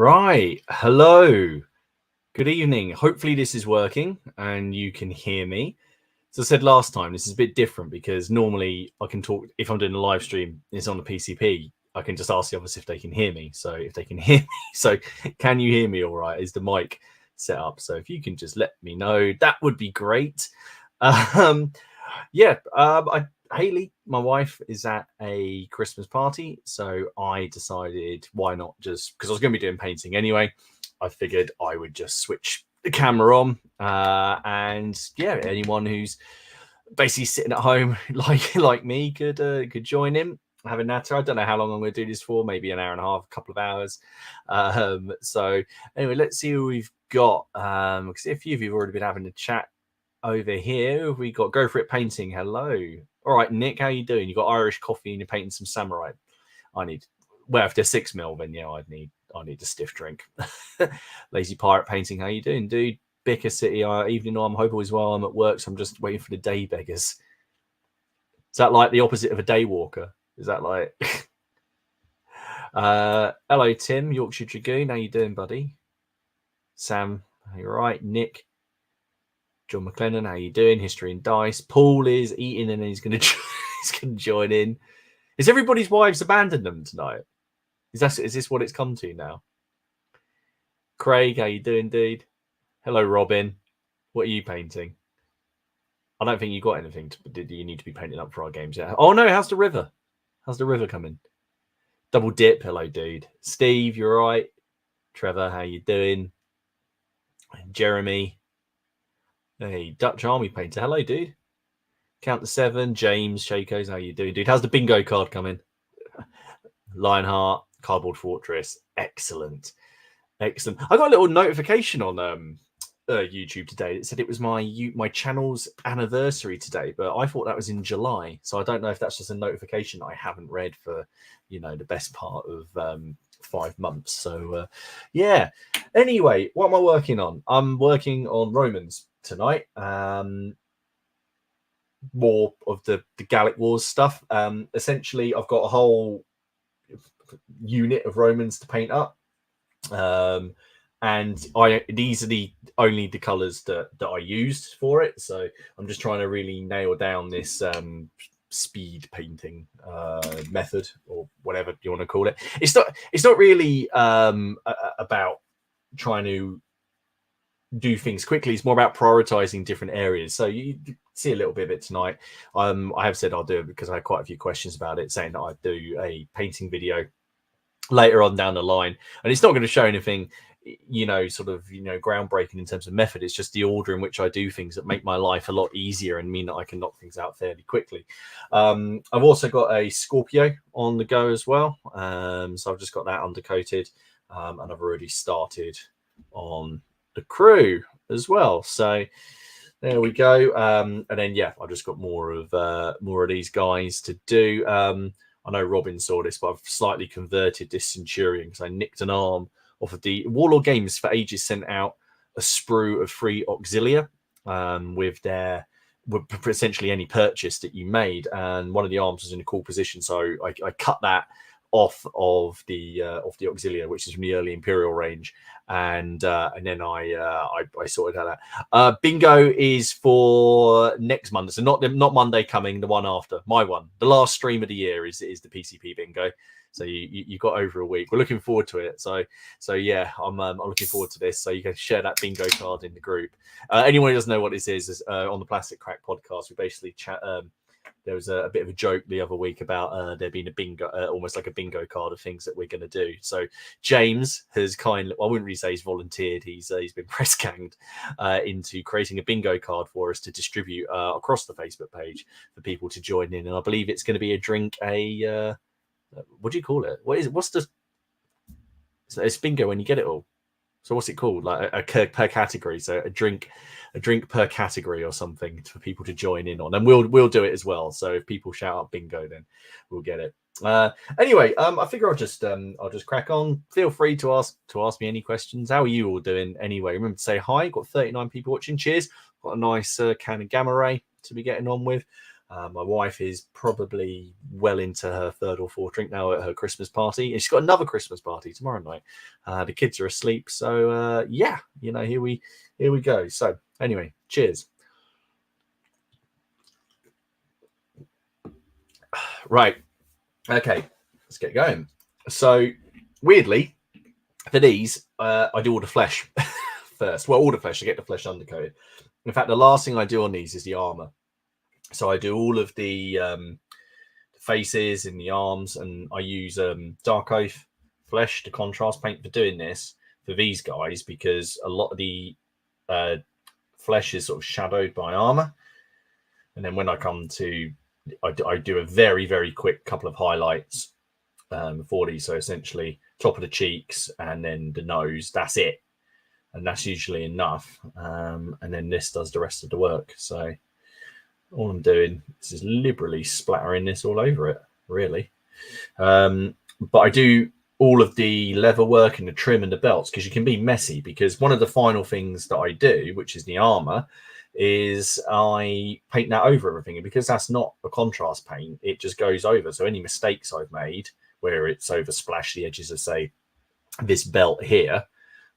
Right. Hello. Good evening. Hopefully this is working and you can hear me. So I said last time, this is a bit different because normally I can talk, if I'm doing a live stream, it's on the PCP. I can just ask the others if they can hear me. So if they can hear me, so can you hear me all right? Is the mic set up? So if you can just let me know, that would be great. Haley, my wife, is at a Christmas party, so I decided why not, just because I was going to be doing painting anyway. I figured I would just switch the camera on, and yeah, anyone who's basically sitting at home like me could join in, have a natter. I don't know how long I'm going to do this for, maybe an hour and a half, a couple of hours. So anyway, let's see who we've got, because a few of you have already been having a chat over here. We got Go For It Painting. Hello. All right, Nick, how you doing? You got Irish coffee and you're painting some samurai. If they're 6 mil, then yeah, I need a stiff drink. Lazy Pirate Painting, how you doing, dude? Bicker City, evening. I'm hoping as well. I'm at work, so I'm just waiting for the day beggars. Is that like the opposite of a day walker? Is that like hello Tim, Yorkshire Dragoon, how you doing, buddy? Sam, you're right. Nick, John McLennan, how you doing? History and Dice. Paul is eating and he's going to join in. Is everybody's wives abandoned them tonight? Is this what it's come to now? Craig, how you doing, dude? Hello, Robin. What are you painting? I don't think you got anything. Did you need to be painting up for our games yet? Oh no, how's the river? How's the river coming? Double dip. Hello, dude. Steve, you're right. Trevor, how you doing? Jeremy. Hey, Dutch Army Painter. Hello, dude. Count to 7. James Shakos, how you doing, dude? How's the bingo card coming? Lionheart, Cardboard Fortress. Excellent. I got a little notification on YouTube today. It said it was my channel's anniversary today, but I thought that was in July. So I don't know if that's just a notification I haven't read for, the best part of 5 months. So yeah. Anyway, what am I working on? I'm working on Romans tonight. More of the Gallic Wars stuff. Essentially, I've got a whole unit of Romans to paint up. And these are only the colors that I used for it. So I'm just trying to really nail down this speed painting method, or whatever you want to call it. It's not really about trying to do things quickly. It's more about prioritizing different areas. So you see a little bit of it tonight. I have said I'll do it because I had quite a few questions about it, saying that I'd do a painting video later on down the line, and it's not going to show anything groundbreaking in terms of method. It's just the order in which I do things that make my life a lot easier and mean that I can knock things out fairly quickly. I've also got a Scorpio on the go as well, so I've just got that undercoated, and I've already started on the crew as well. So there we go. And then I've just got more of these guys to do. I know Robin saw this, but I've slightly converted this Centurion because I nicked an arm off of the Warlord Games for ages. Sent out a sprue of free auxilia with essentially any purchase that you made, and one of the arms was in a cool position, so I cut that off of the auxilia, which is from the early Imperial range, and then I sorted that out. Bingo is for next Monday, so not Monday coming, the one after, my one. The last stream of the year is the PCP bingo. So you got over a week. We're looking forward to it. So yeah, I'm looking forward to this. So you can share that bingo card in the group. Anyone who doesn't know what this is on the Plastic Crack podcast, we basically chat. There was a bit of a joke the other week about there being a bingo, almost like a bingo card of things that we're going to do. So James has I wouldn't really say he's volunteered. He's been press ganged into creating a bingo card for us to distribute across the Facebook page for people to join in. And I believe it's going to be what do you call it? It's bingo when you get it all. So what's it called? Like a per category. So a drink per category or something for people to join in on, and we'll do it as well. So if people shout out bingo, then we'll get it. Anyway, I figure I'll just crack on. Feel free to ask me any questions. How are you all doing? Anyway, remember to say hi. Got 39 people watching. Cheers. Got a nice can of gamma ray to be getting on with. My wife is probably well into her third or fourth drink now at her Christmas party, and she's got another Christmas party tomorrow night. The kids are asleep, so yeah, you know, here we go. So anyway, cheers. Right, okay, let's get going. So weirdly, for these, I do all the flesh first. Well, all the flesh. I get the flesh undercoated. In fact, the last thing I do on these is the armor. So I do all of the faces and the arms, and I use dark oath flesh to contrast paint for doing this for these guys, because a lot of the flesh is sort of shadowed by armor. And then when I come to, I do a very, very quick couple of highlights for these. So essentially top of the cheeks and then the nose, that's it. And that's usually enough. And then this does the rest of the work. So all I'm doing is just liberally splattering this all over it, really. But I do all of the leather work and the trim and the belts, because you can be messy. Because one of the final things that I do, which is the armor, is I paint that over everything. And because that's not a contrast paint, it just goes over. So any mistakes I've made where it's over splashed the edges of, say, this belt here,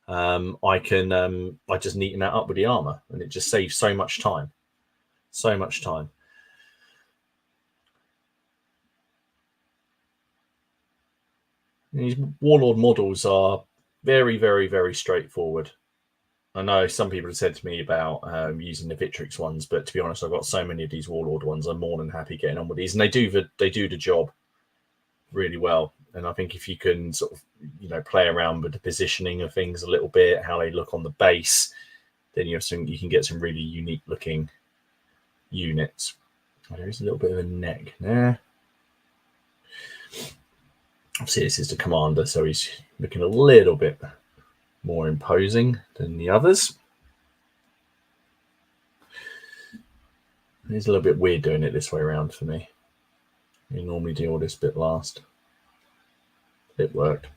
I just neaten that up with the armor, and it just saves so much time. So much time. These Warlord models are very, very, very straightforward. I know some people have said to me about using the Victrix ones, but to be honest, I've got so many of these Warlord ones. I'm more than happy getting on with these, and they do the job really well. And I think if you can sort of, you know, play around with the positioning of things a little bit, how they look on the base, then you can get some really unique looking units. There is a little bit of a neck there. Obviously, this is the commander, so he's looking a little bit more imposing than the others. It's a little bit weird doing it this way around for me. You normally do all this bit last. It worked.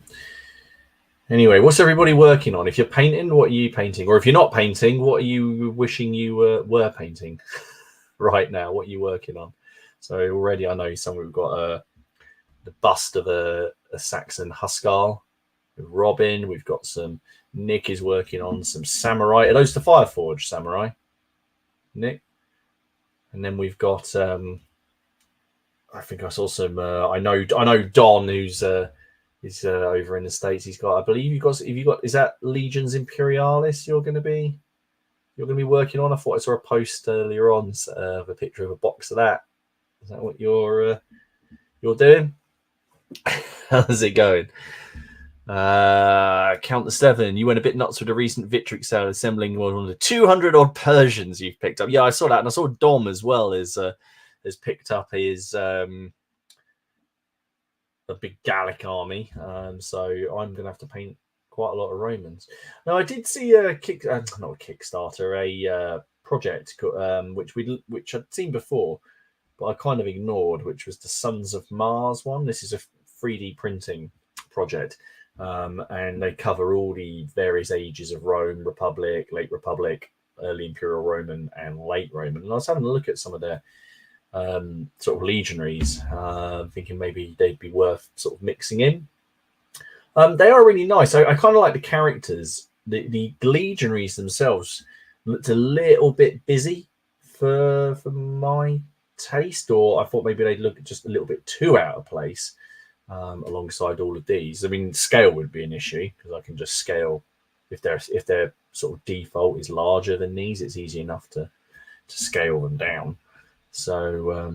Anyway, what's everybody working on? If you're painting, what are you painting? Or if you're not painting, what are you wishing you were painting right now? What are you working on? So already I know some we've got the bust of a Saxon Huskarl with Robin. We've got some, Nick is working on some samurai. Are those the Fireforge samurai, Nick? And then we've got I think I saw some I know Don, who's is over in the States. He's got, I believe you got is that Legions Imperialis you're going to be working on? I thought I saw a post earlier on of a picture of a box of that. Is that what you're doing? How's it going? Count the 7. You went a bit nuts with the recent Victrix sale, assembling one of the 200 odd Persians you've picked up. Yeah, I saw that, and I saw Dom as well has picked up his a big Gallic army. So I'm gonna have to paint quite a lot of Romans. Now I did see a not a Kickstarter, a project which I'd seen before, but I kind of ignored, which was the Sons of Mars one. This is a 3D printing project. And they cover all the various ages of Rome, Republic, Late Republic, early Imperial Roman, and late Roman. And I was having a look at some of their sort of legionaries, thinking maybe they'd be worth sort of mixing in. They are really nice. I kind of like the characters. The legionaries themselves looked a little bit busy for my taste, or I thought maybe they'd look just a little bit too out of place. Alongside all of these. I mean, scale would be an issue, because I can just scale if their sort of default is larger than these, it's easy enough to scale them down. So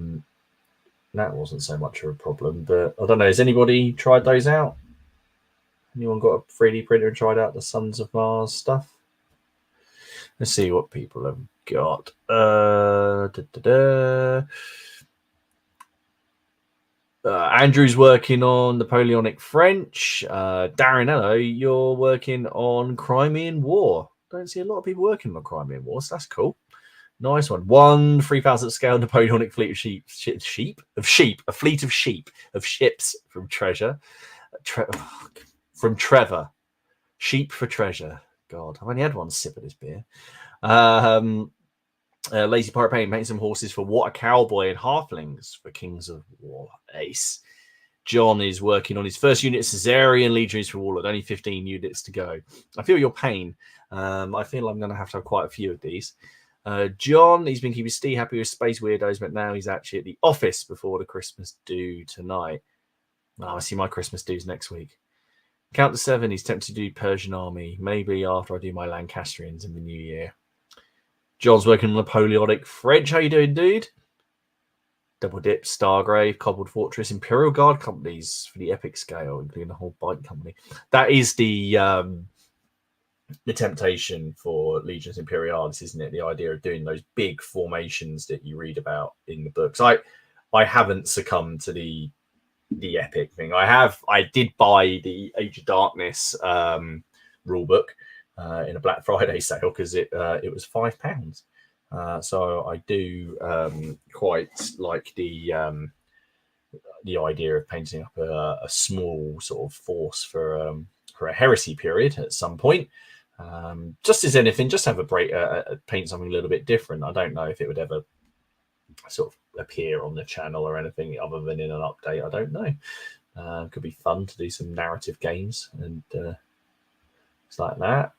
that wasn't so much of a problem. But I don't know, has anybody tried those out? Anyone got a 3D printer and tried out the Sons of Mars stuff? Let's see what people have got. Andrew's working on Napoleonic French. Darren, hello, you're working on Crimean War. Don't see a lot of people working on Crimean War, so that's cool. Nice one. 3,000 scale Napoleonic fleet of a fleet of ships from treasure. From Trevor. Sheep for treasure. God, I've only had one sip of this beer. Lazy Pirate Paint, painting some horses for What a Cowboy and Halflings for Kings of War. Ace. John is working on his first unit of Caesarian Legionaries for Warlord. Only 15 units to go. I feel your pain. I feel I'm going to have quite a few of these. John, he's been keeping Steve happy with Space Weirdos, but now he's actually at the office before the Christmas do tonight. I see my Christmas dues next week. Count to 7, he's tempted to do Persian army, maybe after I do my Lancastrians in the new year. John's working on Napoleonic French. How you doing, dude? Double Dip, Stargrave, Cobbled Fortress, Imperial Guard companies for the epic scale, including the whole bike company. That is the temptation for Legions Imperialis, isn't it? The idea of doing those big formations that you read about in the books. I haven't succumbed to the epic thing. I did buy the Age of Darkness rule book in a Black Friday sale because it was £5. So I do quite like the idea of painting up a small sort of force for a heresy period at some point. Just as anything, just have a break, paint something a little bit different. I don't know if it would ever sort of appear on the channel or anything other than in an update. I don't know. Could be fun to do some narrative games and it's like that.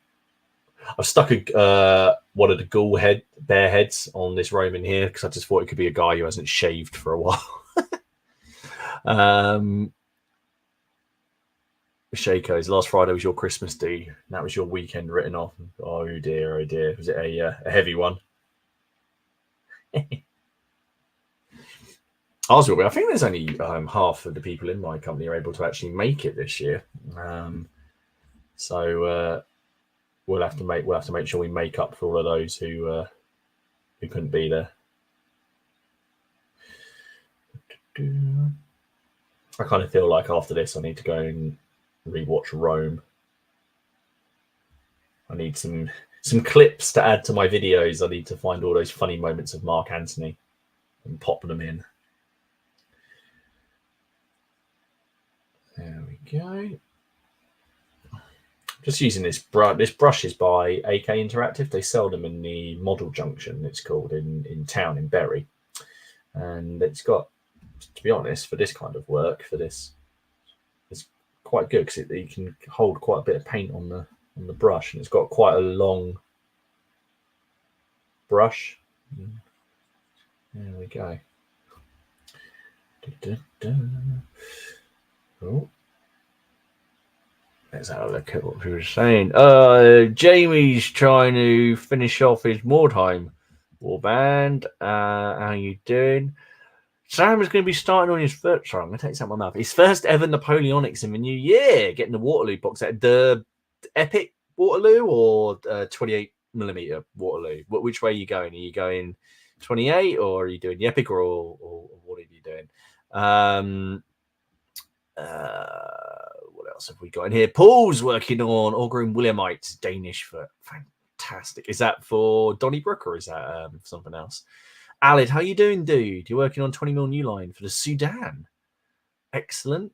I've stuck one of the ghoul bear heads on this Roman here because I just thought it could be a guy who hasn't shaved for a while. Shaco's last Friday was your Christmas due. That was your weekend written off. Oh dear, oh dear. Was it a heavy one? Ours will be. I think there's only half of the people in my company are able to actually make it this year. So we'll have to make sure we make up for all of those who couldn't be there. I kind of feel like after this I need to go and rewatch Rome. I need some clips to add to my videos. I need to find all those funny moments of Mark Antony and pop them in. There we go. Just using this brush. This brush is by AK Interactive. They sell them in the Model Junction, it's called, in town in Bury. And it's got, to be honest, for this kind of work, for this, it's quite good because you can hold quite a bit of paint on the brush, and it's got quite a long brush. There we go. Oh. Let's have a look at what we were saying. Jamie's trying to finish off his Mordheim warband. How you doing? Sam is going to be starting on his first. Sorry, I'm going to take this out of my mouth. His first ever Napoleonics in the new year. Getting the Waterloo box set. The epic Waterloo or 28mm Waterloo? Which way are you going? Are you going 28 or are you doing the epic or what are you doing? What else have we got in here? Paul's working on Augur Williamite Danish foot. Fantastic. Is that for Donnybrook or is that something else? Alid, how you doing, dude? You're working on 20mm new line for the Sudan. Excellent.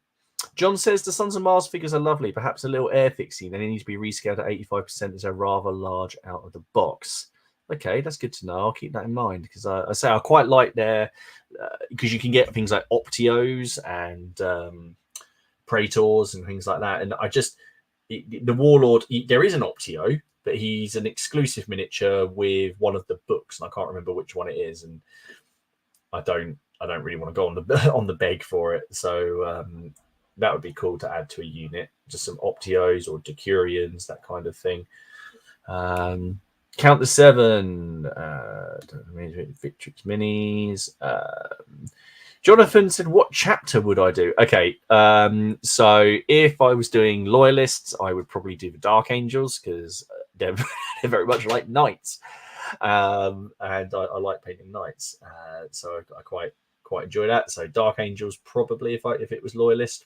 John says the Sons of Mars figures are lovely, perhaps a little air fixing. They need to be rescaled at 85% as they're rather large out of the box. Okay, that's good to know. I'll keep that in mind because I say I quite like their because you can get things like Optios and Praetors and things like that. And I just the Warlord, there is an Optio, but he's an exclusive miniature with one of the books, and I can't remember which one it is. And I don't really want to go on the beg for it. So that would be cool to add to a unit, just some Optios or Decurions, that kind of thing. Count the 7, Victrix Minis. Jonathan said, what chapter would I do? Okay, so if I was doing Loyalists, I would probably do the Dark Angels because they're very much like Knights. And I like painting Knights. So I quite enjoy that. So Dark Angels probably if it was Loyalist.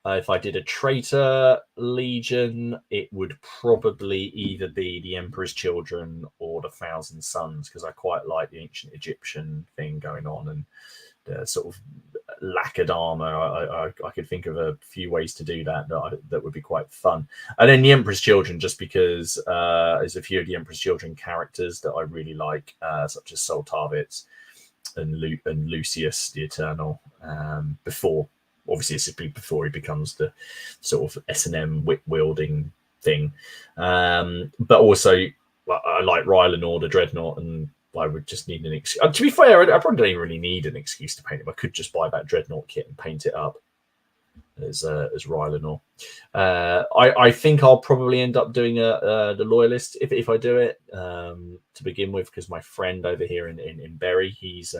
If I did a traitor legion, it would probably either be the Emperor's Children or the Thousand Sons, because I quite like the ancient Egyptian thing going on and the sort of lacquered armor. I could think of a few ways to do that that would be quite fun. And then the Emperor's Children, just because there's a few of the Emperor's Children characters that I really like, such as Soltavitz and Lucius the Eternal. Obviously, this is before he becomes the sort of S&M whip-wielding thing. But also, I like Rylanor, the Dreadnought, and I would just need an excuse. To be fair, I probably don't even really need an excuse to paint him. I could just buy that Dreadnought kit and paint it up as Rylanor. I think I'll probably end up doing the Loyalist if I do it to begin with, because my friend over here in Bury, he's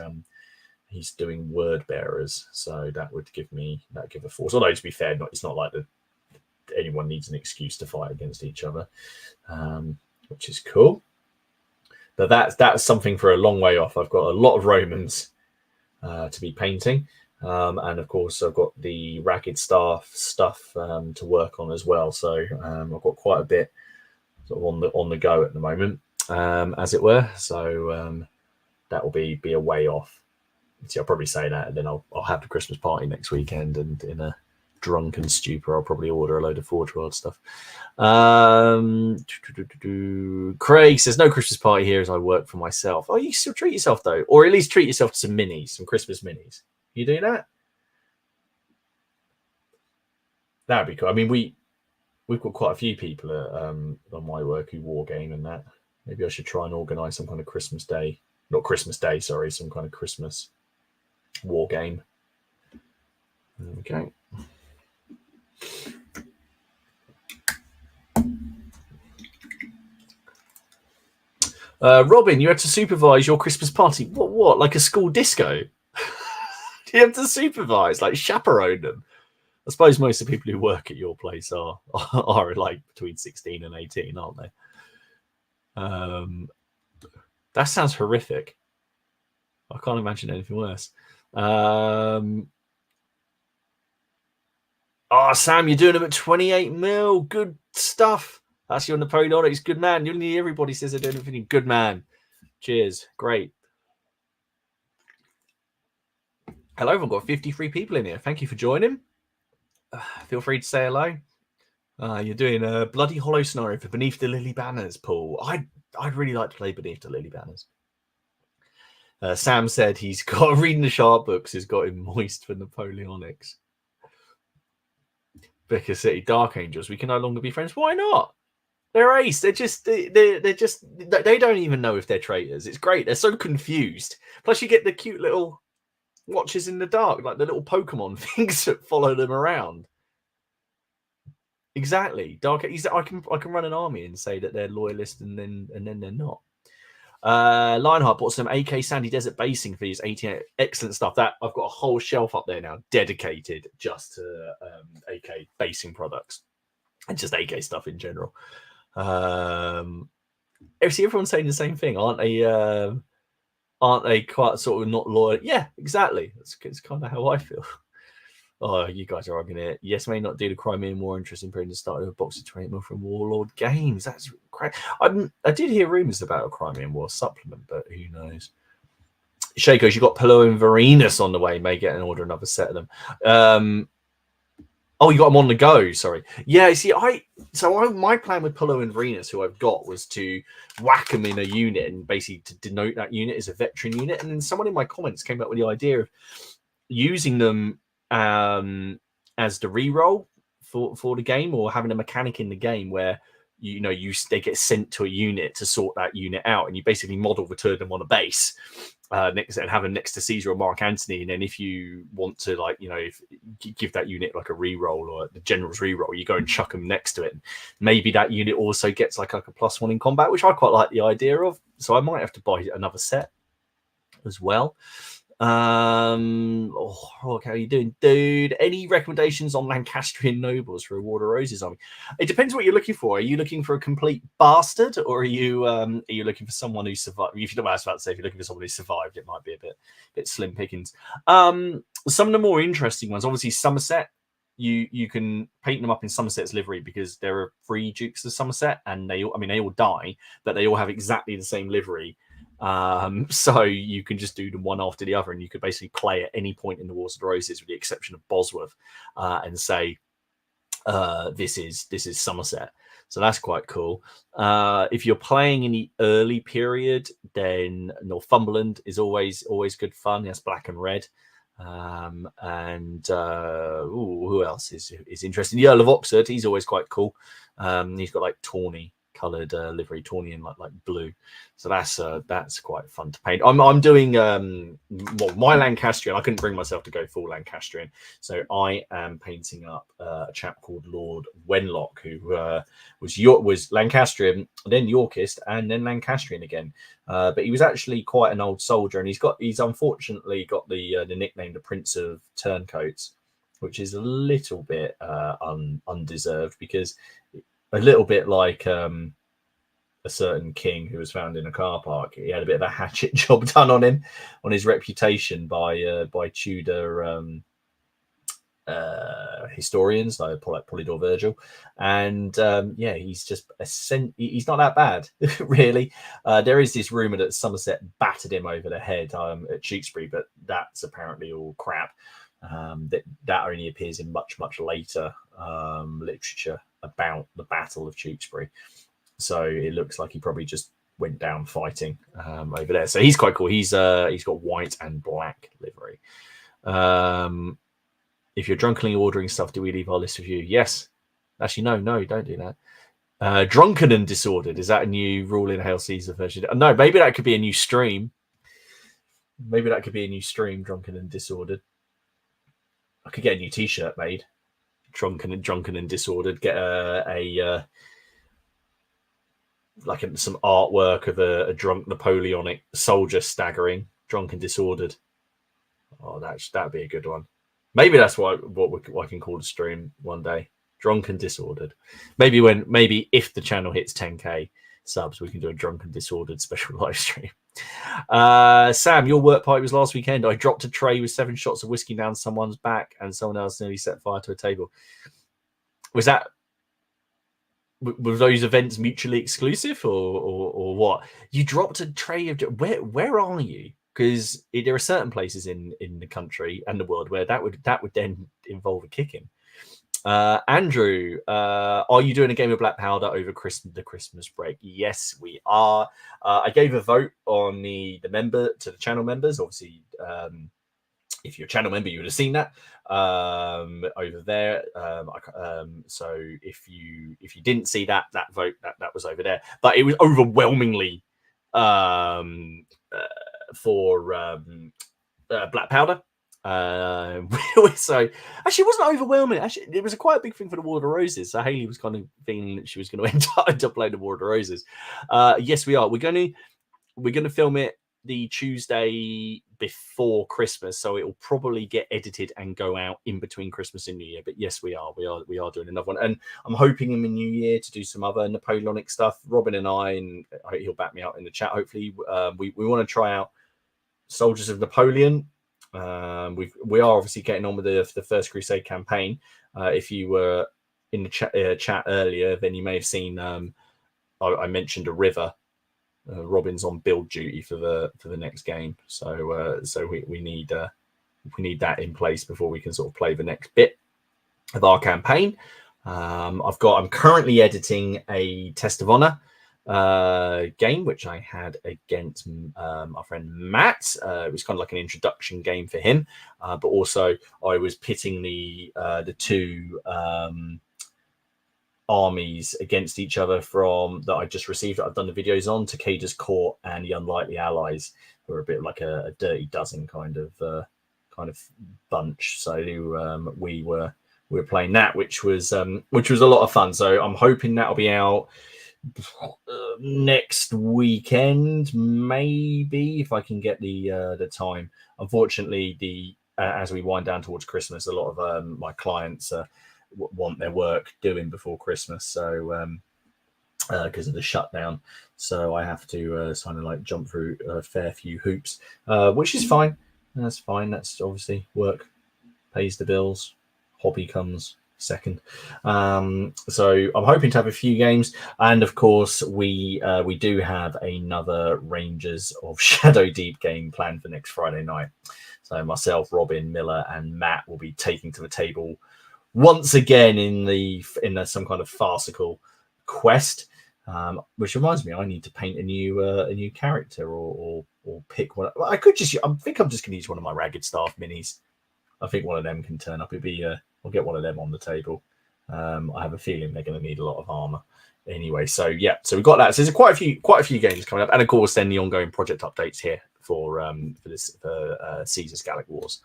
doing word bearers, so that would give a force. Although to be fair, it's not like anyone needs an excuse to fight against each other, which is cool. But that's something for a long way off. I've got a lot of Romans to be painting, and of course I've got the Ragged Staff stuff to work on as well. So I've got quite a bit sort of on the go at the moment, as it were. So that will be a way off. See, I'll probably say that, and then I'll have the Christmas party next weekend, and in a drunken stupor, I'll probably order a load of Forge World stuff. Craig says, no Christmas party here as I work for myself. Oh, you still treat yourself, though, or at least treat yourself to some Christmas minis. You do that? That'd be cool. I mean, we've got quite a few people on my work who wargame and that. Maybe I should try and organise some kind of Christmas day. Not Christmas Day, sorry, some kind of Christmas war game. Okay. Robin, you had to supervise your Christmas party. What? Like a school disco? You have to supervise, like chaperone them. I suppose most of the people who work at your place are like between 16 and 18, aren't they? That sounds horrific. I can't imagine anything worse. Sam, you're doing them at 28 mil. Good stuff. That's your Napoleonics. Good man. Everybody says they're doing everything. Good man. Cheers. Great. Hello, I've got 53 people in here. Thank you for joining. Feel free to say hello. You're doing a bloody hollow scenario for Beneath the Lily Banners, Paul. I'd really like to play Beneath the Lily Banners. Sam said he's got reading the sharp books has got him moist for Napoleonics. Vicar City Dark Angels. We can no longer be friends. Why not? They're ace. They don't even know if they're traitors. It's great. They're so confused. Plus, you get the cute little watches in the dark, like the little Pokemon things that follow them around. Exactly. Dark. I can run an army and say that they're loyalist, and then they're not. Lionheart bought some AK Sandy Desert basing for his 88. Excellent stuff. That I've got a whole shelf up there now dedicated just to AK basing products and just AK stuff in general. See, everyone's saying the same thing, aren't they? Aren't they quite sort of not loyal? Yeah, exactly. It's kind of how I feel. Oh, you guys are arguing it. Yes, may not do the Crimean War. Interesting period to start with a box of 20 mil from Warlord Games. That's great. I did hear rumours about a Crimean War supplement, but who knows? Shakos, you got Pillow and Varenus on the way. May get and order another set of them. Oh, you got them on the go. Sorry. Yeah, see, my plan with Pillow and Varenus, who I've got, was to whack them in a unit and basically to denote that unit as a veteran unit. And then someone in my comments came up with the idea of using them as the reroll for the game, or having a mechanic in the game where they get sent to a unit to sort that unit out, and you basically model return them on a base next and have them next to Caesar or Mark Antony, and then if you want to give that unit like a reroll or the general's reroll, you go and chuck them next to it. Maybe that unit also gets like a +1 in combat, which I quite like the idea of. So I might have to buy another set as well. How are you doing, dude? Any recommendations on Lancastrian nobles for a War of Roses army? It depends what you're looking for. Are you looking for a complete bastard, or are you looking for someone who survived? If you don't know what I was about to say, if you're looking for someone who survived, it might be a bit slim pickings. Some of the more interesting ones, obviously Somerset you can paint them up in Somerset's livery because there are 3 Dukes of Somerset, and they all die, but they all have exactly the same livery. So you can just do them one after the other, and you could basically play at any point in the Wars of the Roses, with the exception of Bosworth, and say this is Somerset. So that's quite cool. If you're playing in the early period, then Northumberland is always good fun. That's black and red. Who else is interesting? The Earl of Oxford, he's always quite cool. He's got like tawny coloured livery, tawny and like blue. So that's quite fun to paint. I'm doing my Lancastrian. I couldn't bring myself to go full Lancastrian, so I am painting up a chap called Lord Wenlock, who was Lancastrian, then Yorkist, and then Lancastrian again. But he was actually quite an old soldier, and he's unfortunately got the nickname the Prince of Turncoats, which is a little bit undeserved, because a little bit like a certain king who was found in a car park. He had a bit of a hatchet job done on him, on his reputation by Tudor historians like Polydore Virgil, and he's just he's not that bad really. There is this rumor that Somerset battered him over the head at Tewkesbury, but that's apparently all crap. That only appears in much later literature about the Battle of Tewkesbury, so it looks like he probably just went down fighting over there. So he's quite cool. He's got white and black livery. If you're drunkenly ordering stuff, do we leave our list with you? Yes. Actually, no, don't do that. Drunken and disordered, is that a new rule in Hail Caesar version? No, maybe that could be a new stream. Drunken and disordered. I could get a new T-shirt made. Drunken and disordered. Get some artwork of a drunk Napoleonic soldier staggering, drunk and disordered. Oh, that'd be a good one. Maybe that's what I can call the stream one day. Drunk and disordered. Maybe if the channel hits 10k subs, we can do a drunk and disordered special live stream. Sam, your work party was last weekend. I dropped a tray with 7 shots of whiskey down someone's back, and someone else nearly set fire to a table. Were those events mutually exclusive, or what? You dropped a tray of where are you? Because there are certain places in the country and the world where that would then involve a kicking. Andrew, are you doing a game of Black Powder over the Christmas break? Yes, we are. I gave a vote on the channel members. Obviously, if you're a channel member, you would have seen that over there. So if you didn't see that vote, that was over there. But it was overwhelmingly for Black Powder. So actually, it wasn't overwhelming. Actually, it was quite a big thing for the War of the Roses. So Haley was kind of feeling that she was going to end up playing the War of the Roses. Yes, we are. We're going to film it the Tuesday before Christmas, so it will probably get edited and go out in between Christmas and New Year. But yes, we are doing another one, and I'm hoping in the New Year to do some other Napoleonic stuff. Robin and I, and he'll back me up in the chat. Hopefully, we want to try out Soldiers of Napoleon. We are obviously getting on with the First Crusade campaign. If you were in the chat earlier, then you may have seen I mentioned a river. Robin's on build duty for the next game, so we need that in place before we can sort of play the next bit of our campaign. I'm currently editing a Test of Honor game which I had against our friend Matt. It was kind of like an introduction game for him, but also I was pitting the two armies against each other that I just received, that I've done the videos on, Takeda's Court and the Unlikely Allies, who are a bit like a Dirty Dozen kind of bunch. So we were playing that, which was a lot of fun. So I'm hoping that'll be out next weekend, maybe, if I can get the time. Unfortunately, as we wind down towards Christmas, a lot of my clients want their work doing before Christmas, so because of the shutdown, so I have to kind of like jump through a fair few hoops, which is fine. That's fine. That's obviously work pays the bills, hobby comes second. So I'm hoping to have a few games, and of course we do have another Rangers of Shadow Deep game planned for next Friday night. So myself, Robin, Miller, and Matt will be taking to the table once again in some kind of farcical quest. Which reminds me, I need to paint a new character or pick one. I think I'm just going to use one of my Ragged Staff minis. I think one of them can turn up. I'll get one of them on the table. I have a feeling they're going to need a lot of armor anyway. So yeah, so we've got that. So there's quite a few games coming up, and of course then the ongoing project updates here for Caesar's Gallic Wars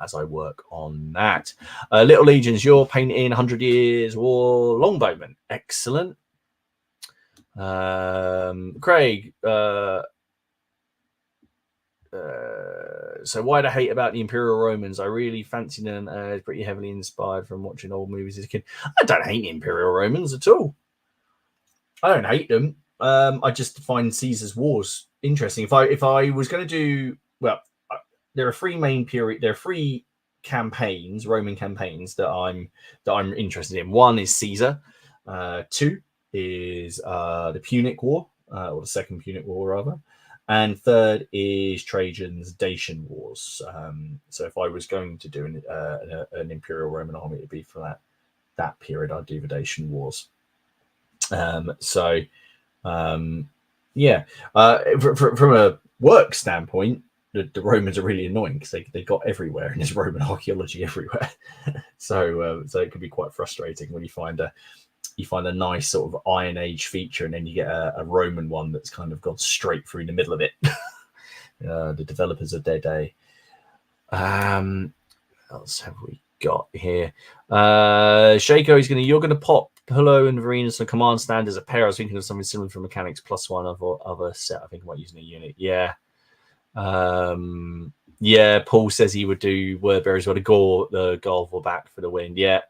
as I work on that. Little Legions, you're painting 100 Years War Longbowman. Excellent. Craig, so why the hate about the Imperial Romans? I really fancy them as pretty heavily inspired from watching old movies as a kid. I don't hate the Imperial Romans at all. I don't hate them. I just find Caesar's Wars interesting. If I was going to do, well, there are three main period. There are three campaigns, Roman campaigns that I'm interested in. One is Caesar. Two is the Punic War, or the Second Punic War rather, and third is Trajan's Dacian Wars. So if I was going to do an Imperial Roman army, it'd be for that period. I'd do the Dacian Wars. Yeah. From a work standpoint, the Romans are really annoying because they got everywhere, and there's Roman archaeology everywhere. So it can be quite frustrating when you find a nice sort of Iron Age feature, and then you get a Roman one that's kind of gone straight through the middle of it. The developers of their day. What else have we got here? Shaco you're gonna pop Pullo and Varinus on command stand as a pair. I was thinking of something similar for mechanics plus one other set. I think about using a unit. Yeah. Yeah, Paul says he would do word bearers with the Gaul back for the win. Yeah.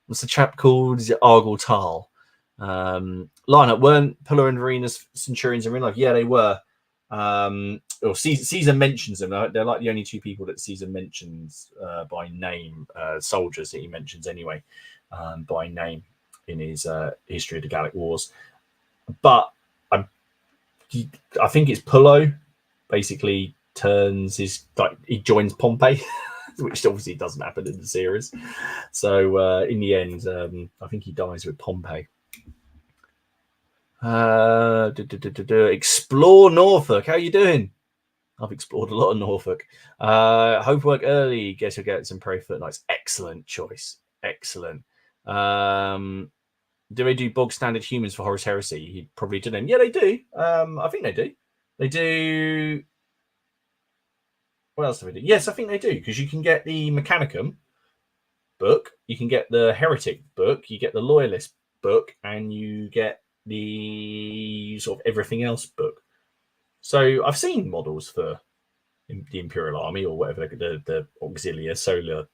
What's the chap called? Is it Argyle Tal? Lineup, weren't Pullo and Varinus Centurions in real life? Yeah, they were. Or Caesar mentions them. They're like the only two people that Caesar mentions by name, soldiers that he mentions anyway, by name in his history of the Gallic Wars. But I think it's Pullo basically he joins Pompey, which obviously doesn't happen in the series. So in the end, I think he dies with Pompey. Explore Norfolk. How you doing? I've explored a lot of Norfolk. Hope work early. Guess you'll get some Pro Foot Knights. Excellent choice. Excellent. Do they do bog standard humans for Horus Heresy? He probably did them. Yeah, they do. I think they do. They do. What else do they do? Yes, I think they do, because you can get the Mechanicum book, you can get the Heretic book, you get the Loyalist book, and you get the sort of everything else book. So I've seen models for the Imperial Army or whatever, the Auxilia, Solar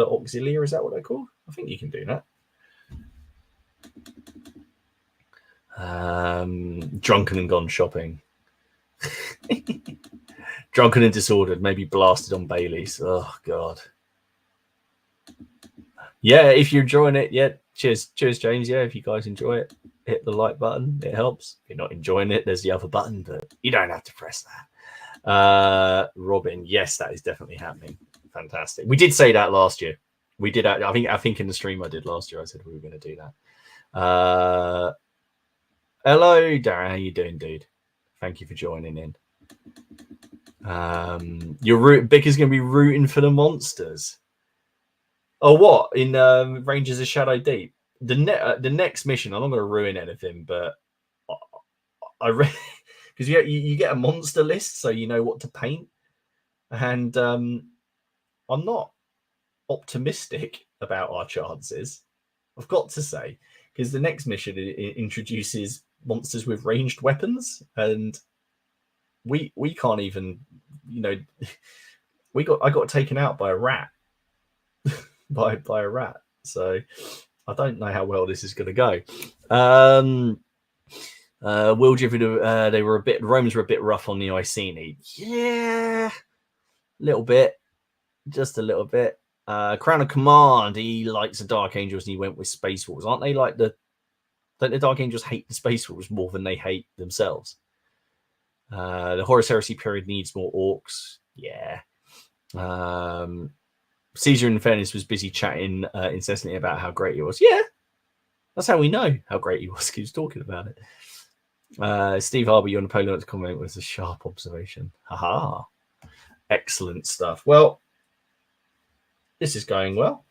Auxilia, is that what they're called? I think you can do that. Drunken and gone shopping. Drunken and disordered, maybe blasted on Baileys. Oh God. Yeah, if you're enjoying it, yeah. Cheers, James. Yeah, if you guys enjoy it, hit the like button. It helps. If you're not enjoying it, there's the other button, but you don't have to press that. Robin, yes, that is definitely happening. Fantastic. We did say that last year. We did. I think in the stream I did last year, I said we were going to do that. Hello, Darren. How you doing, dude? Thank you for joining in. Bicker's going to be rooting for the monsters. Oh, what? In Rangers of Shadow Deep? The next mission, I'm not going to ruin anything, but because you get a monster list, so you know what to paint. And I'm not optimistic about our chances, I've got to say, because the next mission introduces monsters with ranged weapons, and we can't even, I got taken out by a rat. by a rat, so I don't know how well this is going to go. Will the Romans were a bit rough on the Iceni. Yeah, a little bit, just a little bit. Crown of Command, he likes the Dark Angels and he went with Space Wolves. Aren't they like don't the Dark Angels hate the Space Wolves more than they hate themselves? The Horus Heresy period needs more orcs. Yeah. Caesar, in fairness, was busy chatting incessantly about how great he was. Yeah, that's how we know how great he was. He was talking about it. Steve Harbour, your Napoleonic comment was a sharp observation. Haha. Excellent stuff. Well, this is going well.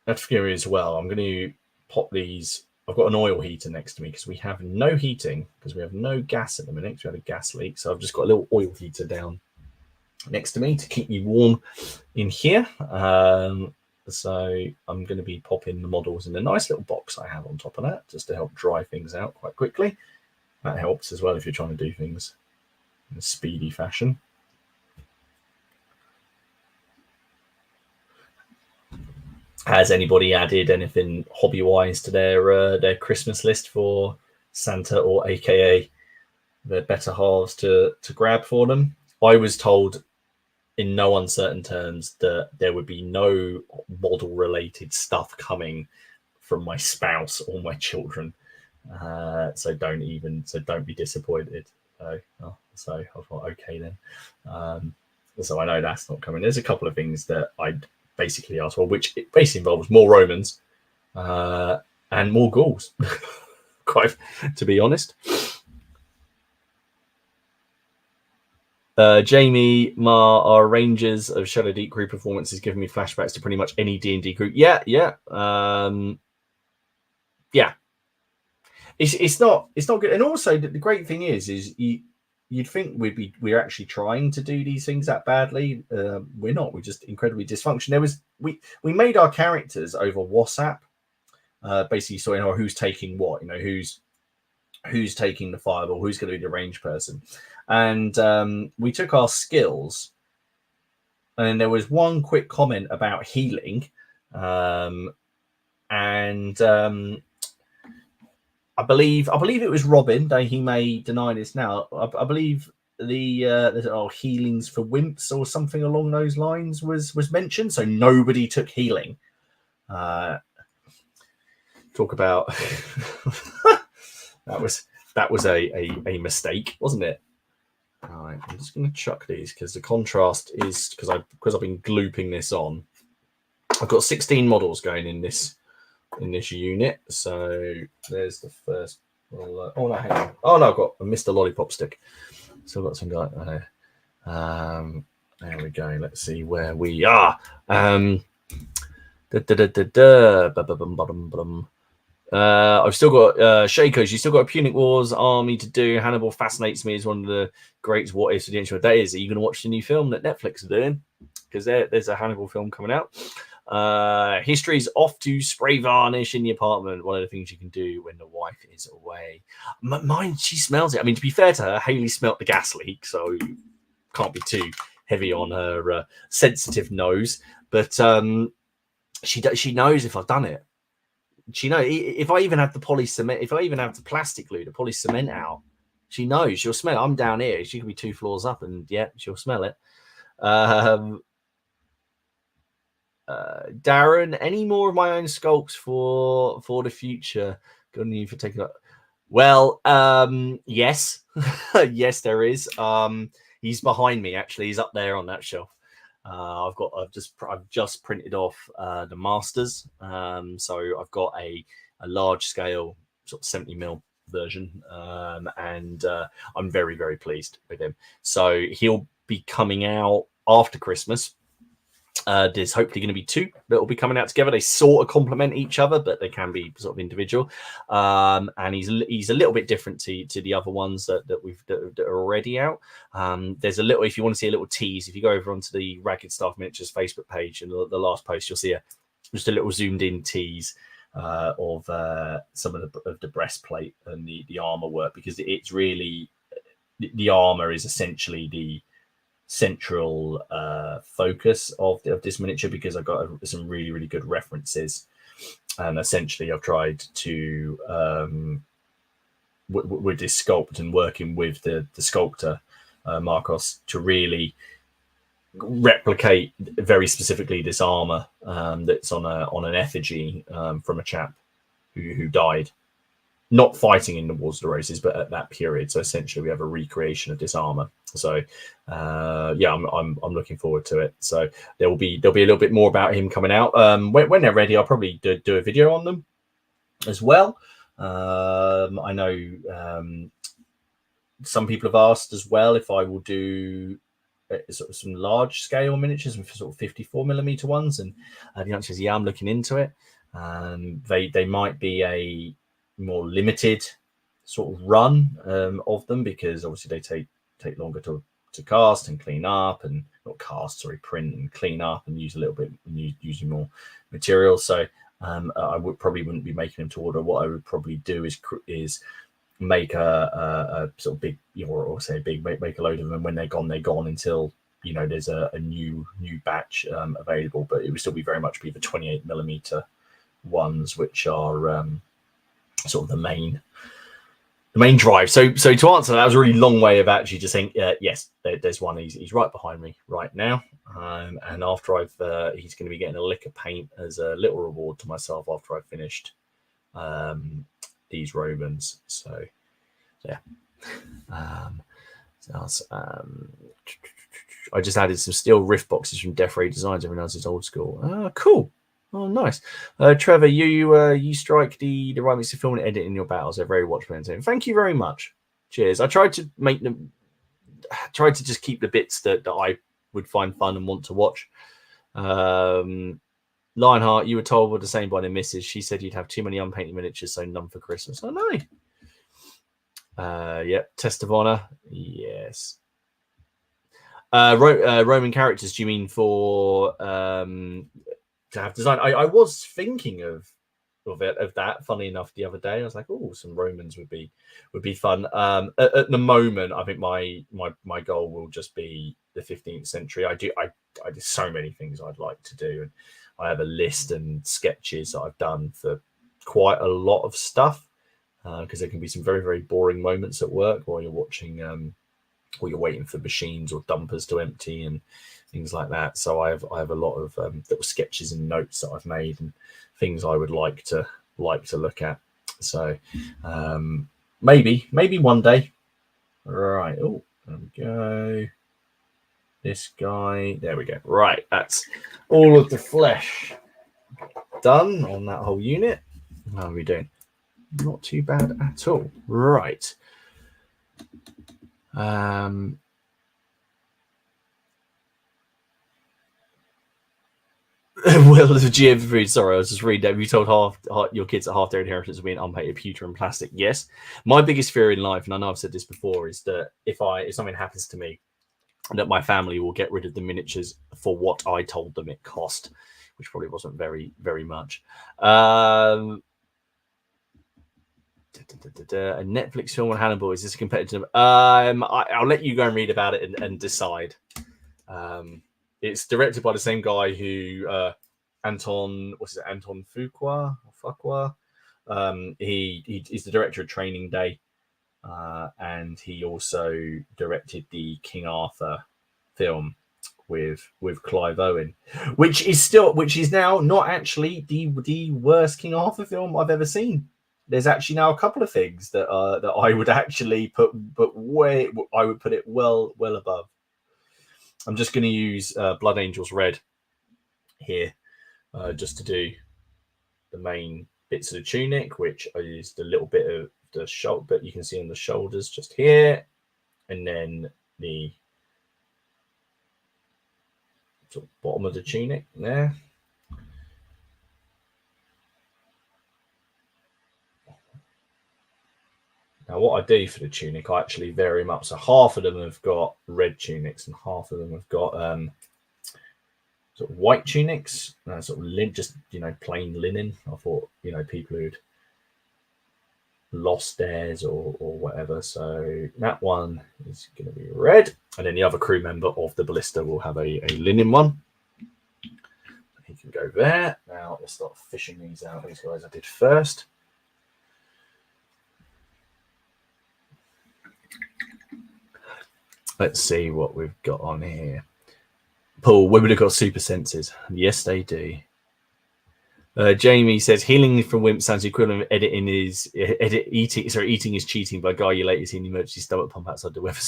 That's Fury as well. I'm going to pop these. I've got an oil heater next to me because we have no heating, because we have no gas at the minute. We had a gas leak. So I've just got a little oil heater down next to me to keep me warm in here. So I'm going to be popping the models in a nice little box I have on top of that, just to help dry things out quite quickly. That helps as well if you're trying to do things in a speedy fashion. Has anybody added anything hobby-wise to their Christmas list for Santa, or AKA their better halves to grab for them? I was told in no uncertain terms that there would be no model-related stuff coming from my spouse or my children. So don't be disappointed. So I thought, okay then. So I know that's not coming. There's a couple of things that I'd basically asked for, which it basically involves more Romans and more Gauls, quite to be honest. Jamie, our Rangers of Shadow Deep crew performance is giving me flashbacks to pretty much any D&D group. Yeah. It's not good. And also the great thing is you'd think we're actually trying to do these things that badly. We're not. We're just incredibly dysfunctional. We made our characters over WhatsApp, basically, so who's taking what, who's taking the fireball, who's going to be the range person. And we took our skills, and then there was one quick comment about healing, and I believe it was Robin, though he may deny this now. I believe the healings for wimps or something along those lines was mentioned, so nobody took healing. Talk about that was a mistake, wasn't it? All right, I'm just going to chuck these because the contrast is because I've been glooping this on. I've got 16 models going in this unit. So there's the first. Oh no, hang on. Oh no, I've got a Mr. Lollipop stick. So I've got some guy. There we go. Let's see where we are. I've still got Shakos. You still got a Punic Wars army to do. Hannibal fascinates me as one of the great what ifs of the ancient days. Are you going to watch the new film that Netflix are doing? Because there's a Hannibal film coming out. History's off to spray varnish in the apartment. One of the things you can do when the wife is away. Mine, she smells it. I mean, to be fair to her, Haley smelt the gas leak, so can't be too heavy on her sensitive nose. But she knows if I've done it. She knows if I even have the poly cement, if I even have the plastic glue, the poly cement out, she knows. She'll smell it. I'm down here. She could be 2 floors up, and yeah, she'll smell it. Darren, any more of my own sculpts for the future? Good on you for taking up. Well, yes, yes, there is. He's behind me. Actually, he's up there on that shelf. I've just printed off the masters. So I've got a large scale sort of 70mm version, and I'm very, very pleased with him. So he'll be coming out after Christmas. There's hopefully going to be 2 that will be coming out together. They sort of complement each other, but they can be sort of individual. And he's a little bit different to the other ones that are already out. There's a little, if you want to see a little tease, if you go over onto the Ragged Staff Miniatures Facebook page and the last post, you'll see just a little zoomed in tease of some of the breastplate and the armor work, because it's really, the armor is essentially the central focus of this miniature, because I've got some really, really good references, and essentially I've tried to with this sculpt and working with the sculptor Marcos to really replicate very specifically this armor that's on an effigy from a chap who died, not fighting in the Wars of the Roses, but at that period. So essentially, we have a recreation of this armor. So yeah, I'm looking forward to it. So there'll be a little bit more about him coming out. When they're ready, I'll probably do a video on them as well. I know some people have asked as well if I will do sort of some large scale miniatures and sort of 54mm ones, and the answer is yeah, I'm looking into it. They might be a more limited sort of run of them, because obviously they take longer to cast and clean up, and not cast, sorry, print and clean up, and use a little bit, using more material. So I wouldn't be making them to order. What I would probably do is make a sort of big, or say big, make a load of them, and when they're gone, they're gone until there's a new batch available. But it would still be very much be the 28mm ones, which are sort of the main drive. So to answer that was a really long way of actually just saying yes, there's one. He's right behind me right now, and after he's going to be getting a lick of paint as a little reward to myself after I've finished these Romans. So yeah, I just added some steel rift boxes from Death Ray Designs. Everyone else is old school. Cool. Oh, nice. Trevor, you strike the right mix of film and edit in your battles. They're very watchable. Thank you very much. Cheers. I tried to make them. Tried to just keep the bits that I would find fun and want to watch. Lionheart, you were told the same by the missus. She said you'd have too many unpainted miniatures, so none for Christmas. I know. Yep. Test of honor. Yes. Roman characters. Do you mean for to have design? I was thinking of that. Funny enough, the other day I was like, oh, some Romans would be fun. At the moment, I think my goal will just be the 15th century. I do so many things I'd like to do, and I have a list and sketches that I've done for quite a lot of stuff, because there can be some very, very boring moments at work while you're watching, or you're waiting for machines or dumpers to empty and things like that. So I have a lot of little sketches and notes that I've made and things I would like to look at. So maybe one day. Right. Oh, there we go. This guy. There we go. Right. That's all of the flesh done on that whole unit. How are we doing? Not too bad at all. Right. Will the GM food. Sorry, I was just reading that. You told half your kids that half their inheritance will be an unpainted pewter and plastic. Yes. My biggest fear in life, and I know I've said this before, is that if something happens to me, that my family will get rid of the miniatures for what I told them it cost, which probably wasn't very, very much. A Netflix film on Hannibal, is this a competitive? I'll let you go and read about it and decide. It's directed by the same guy who Anton Fuqua. He's the director of Training Day, and he also directed the King Arthur film with Clive Owen, which is now not actually the worst King Arthur film I've ever seen. There's actually now a couple of things that I would actually put it well above. I'm just going to use Blood Angels Red here, just to do the main bits of the tunic, which is the little bit of the shoulder, but you can see on the shoulders just here, and then the sort of bottom of the tunic there. Now, what I do for the tunic, I actually vary them up. So half of them have got red tunics, and half of them have got sort of white tunics, sort of just plain linen. I thought people who'd lost theirs or whatever. So that one is going to be red, and then the other crew member of the ballista will have a linen one. He can go there. Now let's start fishing these out. These guys I did first. Let's see what we've got on here. Paul, women have got super senses. Yes, they do. Jamie says healing from wimp sounds equivalent of eating is cheating by guy you later see an emergency stomach pump outside the weather.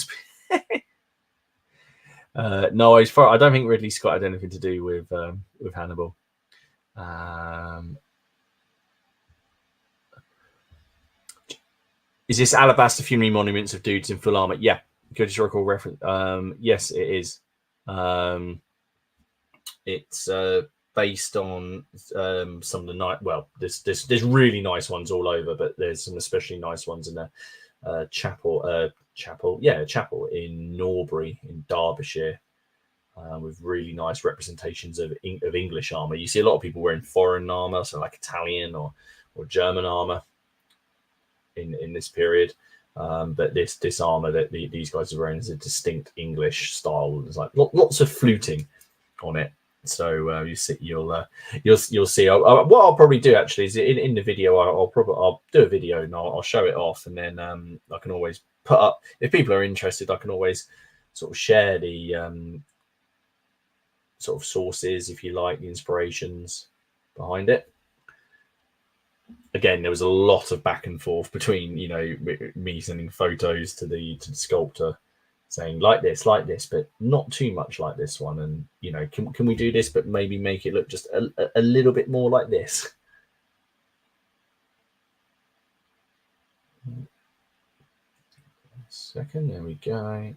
No, I don't think Ridley Scott had anything to do with Hannibal. Is this alabaster funerary monuments of dudes in full armor? Yeah, good historical reference. Yes, it is. It's based on some of the night. Well, there's really nice ones all over, but there's some especially nice ones in the chapel in Norbury in Derbyshire, with really nice representations of English armor. You see a lot of people wearing foreign armor, so like Italian or German armor in this period. But this armor that these guys are wearing is a distinct English style. There's like lots of fluting on it. So you'll see. What I'll probably do actually is in the video, I'll do a video and I'll show it off, and then I can always put up, if people are interested, I can always sort of share the sort of sources, if you like, the inspirations behind it. Again, there was a lot of back and forth between, me sending photos to the sculptor saying like this, but not too much like this one. And, can we do this, but maybe make it look just a little bit more like this? Second, there we go.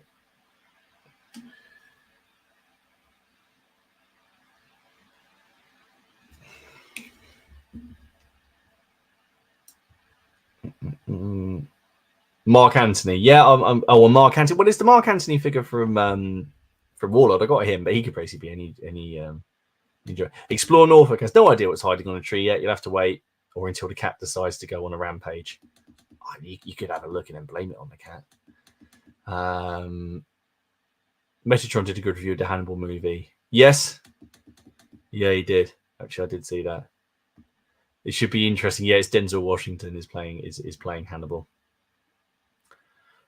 Mark Antony, yeah. Mark Antony. What is the Mark Antony figure from Warlord? I got him, but he could basically be any enjoy. Explore Norfolk has no idea what's hiding on a tree yet. You'll have to wait, or until the cat decides to go on a rampage. You could have a look and then blame it on the cat. Metatron did a good review of the Hannibal movie. Yes, yeah, he did. Actually, I did see that. It should be interesting. Yeah, it's Denzel Washington is playing Hannibal.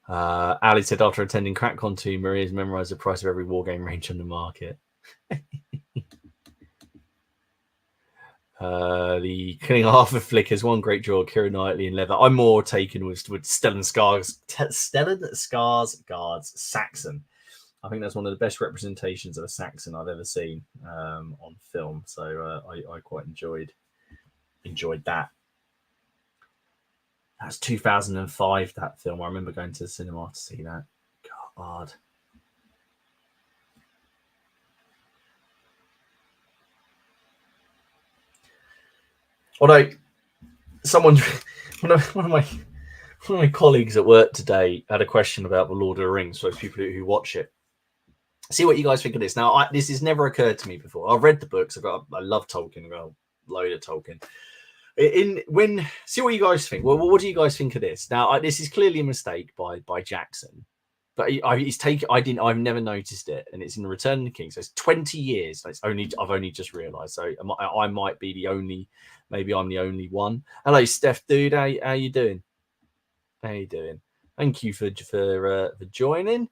Ali said after attending CrackCon 2, Maria's memorized the price of every wargame range on the market. The killing half of Flickers, one great draw, Keira Knightley in leather. I'm more taken with Stellan Skarsgård's Saxon. I think that's one of the best representations of a Saxon I've ever seen on film. So I quite enjoyed that. That's 2005, that film. I remember going to the cinema to see that. God. Although one of my colleagues at work today had a question about the Lord of the Rings for those people who watch it. See what you guys think of this. Now, this has never occurred to me before. I've read the books. I love Tolkien. I've got a load of Tolkien. See what you guys think. Well, what do you guys think of this? Now, this is clearly a mistake by Jackson, but I've never noticed it, and it's in Return of the King. So it's 20 years. I've only just realised. So I might be the only. Maybe I'm the only one. Hello, Steph, dude. How you doing? How you doing? Thank you for joining.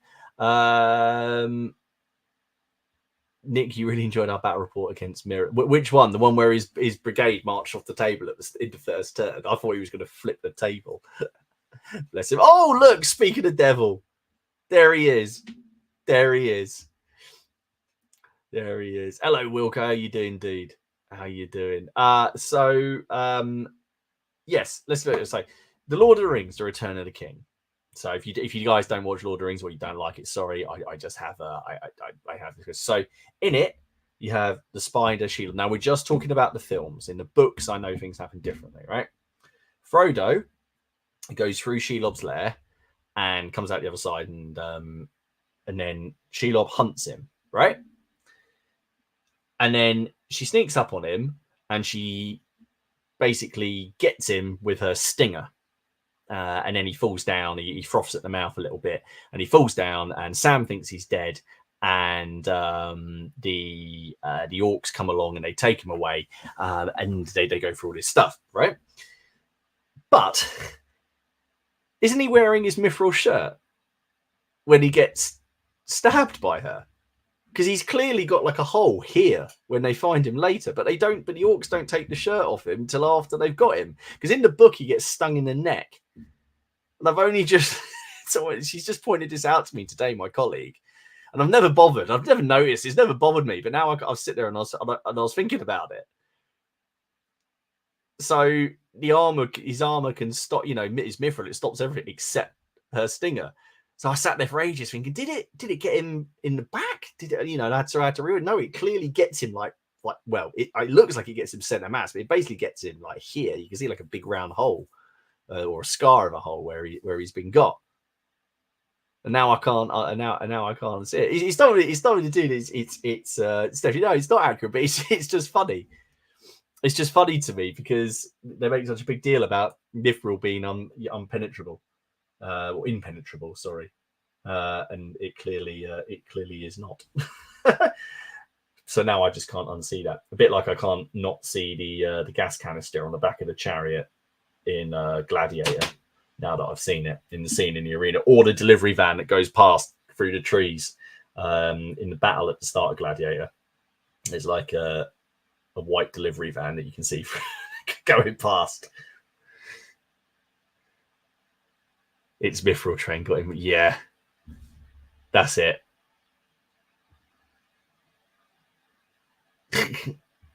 Nick, you really enjoyed our battle report against Mirror. Which one? The one where his brigade marched off the table in the first turn. I thought he was going to flip the table. Bless him. Oh, look, speaking of devil, there he is. There he is. Hello, Wilco. How you doing, dude? How you doing? Yes, let's say The Lord of the Rings, The Return of the King. So if you guys don't watch Lord of the Rings or you don't like it, sorry, I just have I have this. So in it you have the spider shield. Now we're just talking about the films. In the books, I know things happen differently, right? Frodo goes through Shelob's lair and comes out the other side, and then Shelob hunts him, right? And then she sneaks up on him and she basically gets him with her stinger. And then he falls down. He froths at the mouth a little bit, and he falls down. And Sam thinks he's dead. And the orcs come along and they take him away, and they go through all this stuff, right? But isn't he wearing his mithril shirt when he gets stabbed by her? because he's clearly got like a hole here when they find him later, but they don't. But the orcs don't take the shirt off him until after they've got him, because in the book he gets stung in the neck. And I've only just so she's just pointed this out to me today, my colleague, and I've never bothered. I've never noticed. It's never bothered me, but now I'll sit there and I was thinking about it. So his armor can stop. His mithril, it stops everything except her stinger. So I sat there for ages thinking, did it get him in the back? Did it, that's how I had to ruin? No, it clearly gets him it looks like it gets him center mass, but it basically gets him like here. You can see like a big round hole or a scar of a hole where he's been got. And now I can't. Now I can't see it. It's not to do this. It's Steph. It's not accurate, but it's just funny. It's just funny to me because they make such a big deal about mithril being unpenetrable. Or impenetrable, sorry, and it clearly is not. So now I just can't unsee that. A bit like I can't not see the gas canister on the back of the chariot in Gladiator. Now that I've seen it in the scene in the arena, or the delivery van that goes past through the trees in the battle at the start of Gladiator. There's like a white delivery van that you can see going past. It's mithril train got him. Yeah, that's it.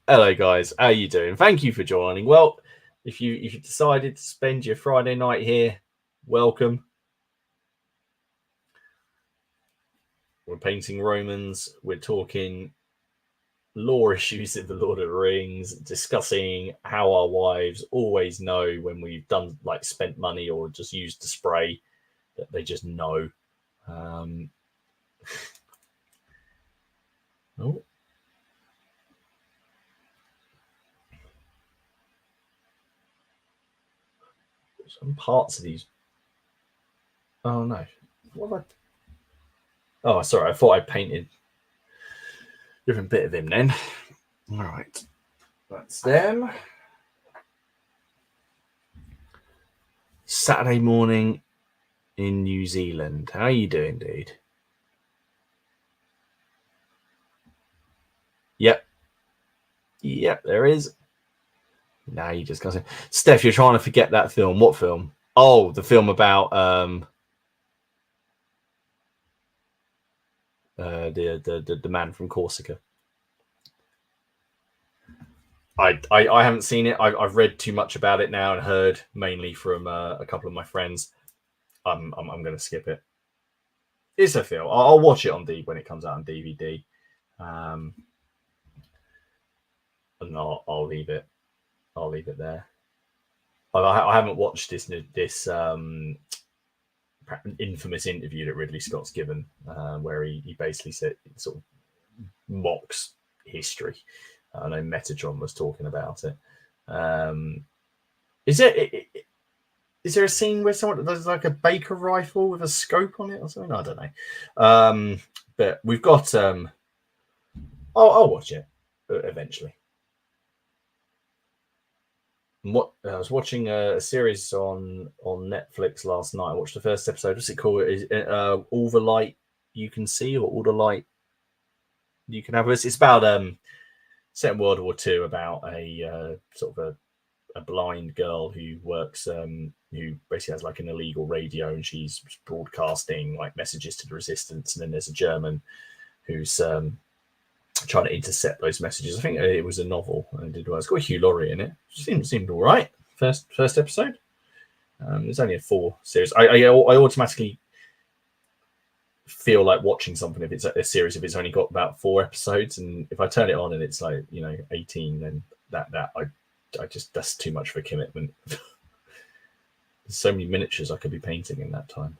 Hello, guys. How are you doing? Thank you for joining. Well, if you decided to spend your Friday night here, welcome. We're painting Romans. We're talking lore issues in the Lord of the Rings, discussing how our wives always know when we've done spent money or just used the spray, that they just know. Oh, some parts of these. Oh no! What? Oh, sorry. I thought I painted a different bit of him then. All right, that's them. Saturday morning in New Zealand. How are you doing, dude? Yep, there is. Now you just can't. Steph, you're trying to forget that film. What film? Oh, the film about the man from Corsica. I haven't seen it. I've read too much about it now and heard mainly from a couple of my friends. I'm going to skip it. It's a film. I'll watch it when it comes out on DVD. And I'll leave it. I'll leave it there. I haven't watched this infamous interview that Ridley Scott's given, where he basically said, sort of mocks history. I know Metatron was talking about it. Is there a scene where there's like a Baker rifle with a scope on it or something? I don't know. But we've got. I'll watch it eventually. What I was watching a series on Netflix last night. I watched the first episode. What's it called? Is All the Light You Can See, or All the Light You Can Have? It's about set in World War II, about a sort of a blind girl who works who basically has like an illegal radio, and she's broadcasting like messages to the resistance. And then there's a German who's trying to intercept those messages. I think it was a novel, and it's got Hugh Laurie in it. Seemed all right. First episode. There's only a 4 series. I automatically feel like watching something if it's a series if it's only got about 4 episodes, and if I turn it on and it's 18, then I just, that's too much of a commitment. There's so many miniatures I could be painting in that time.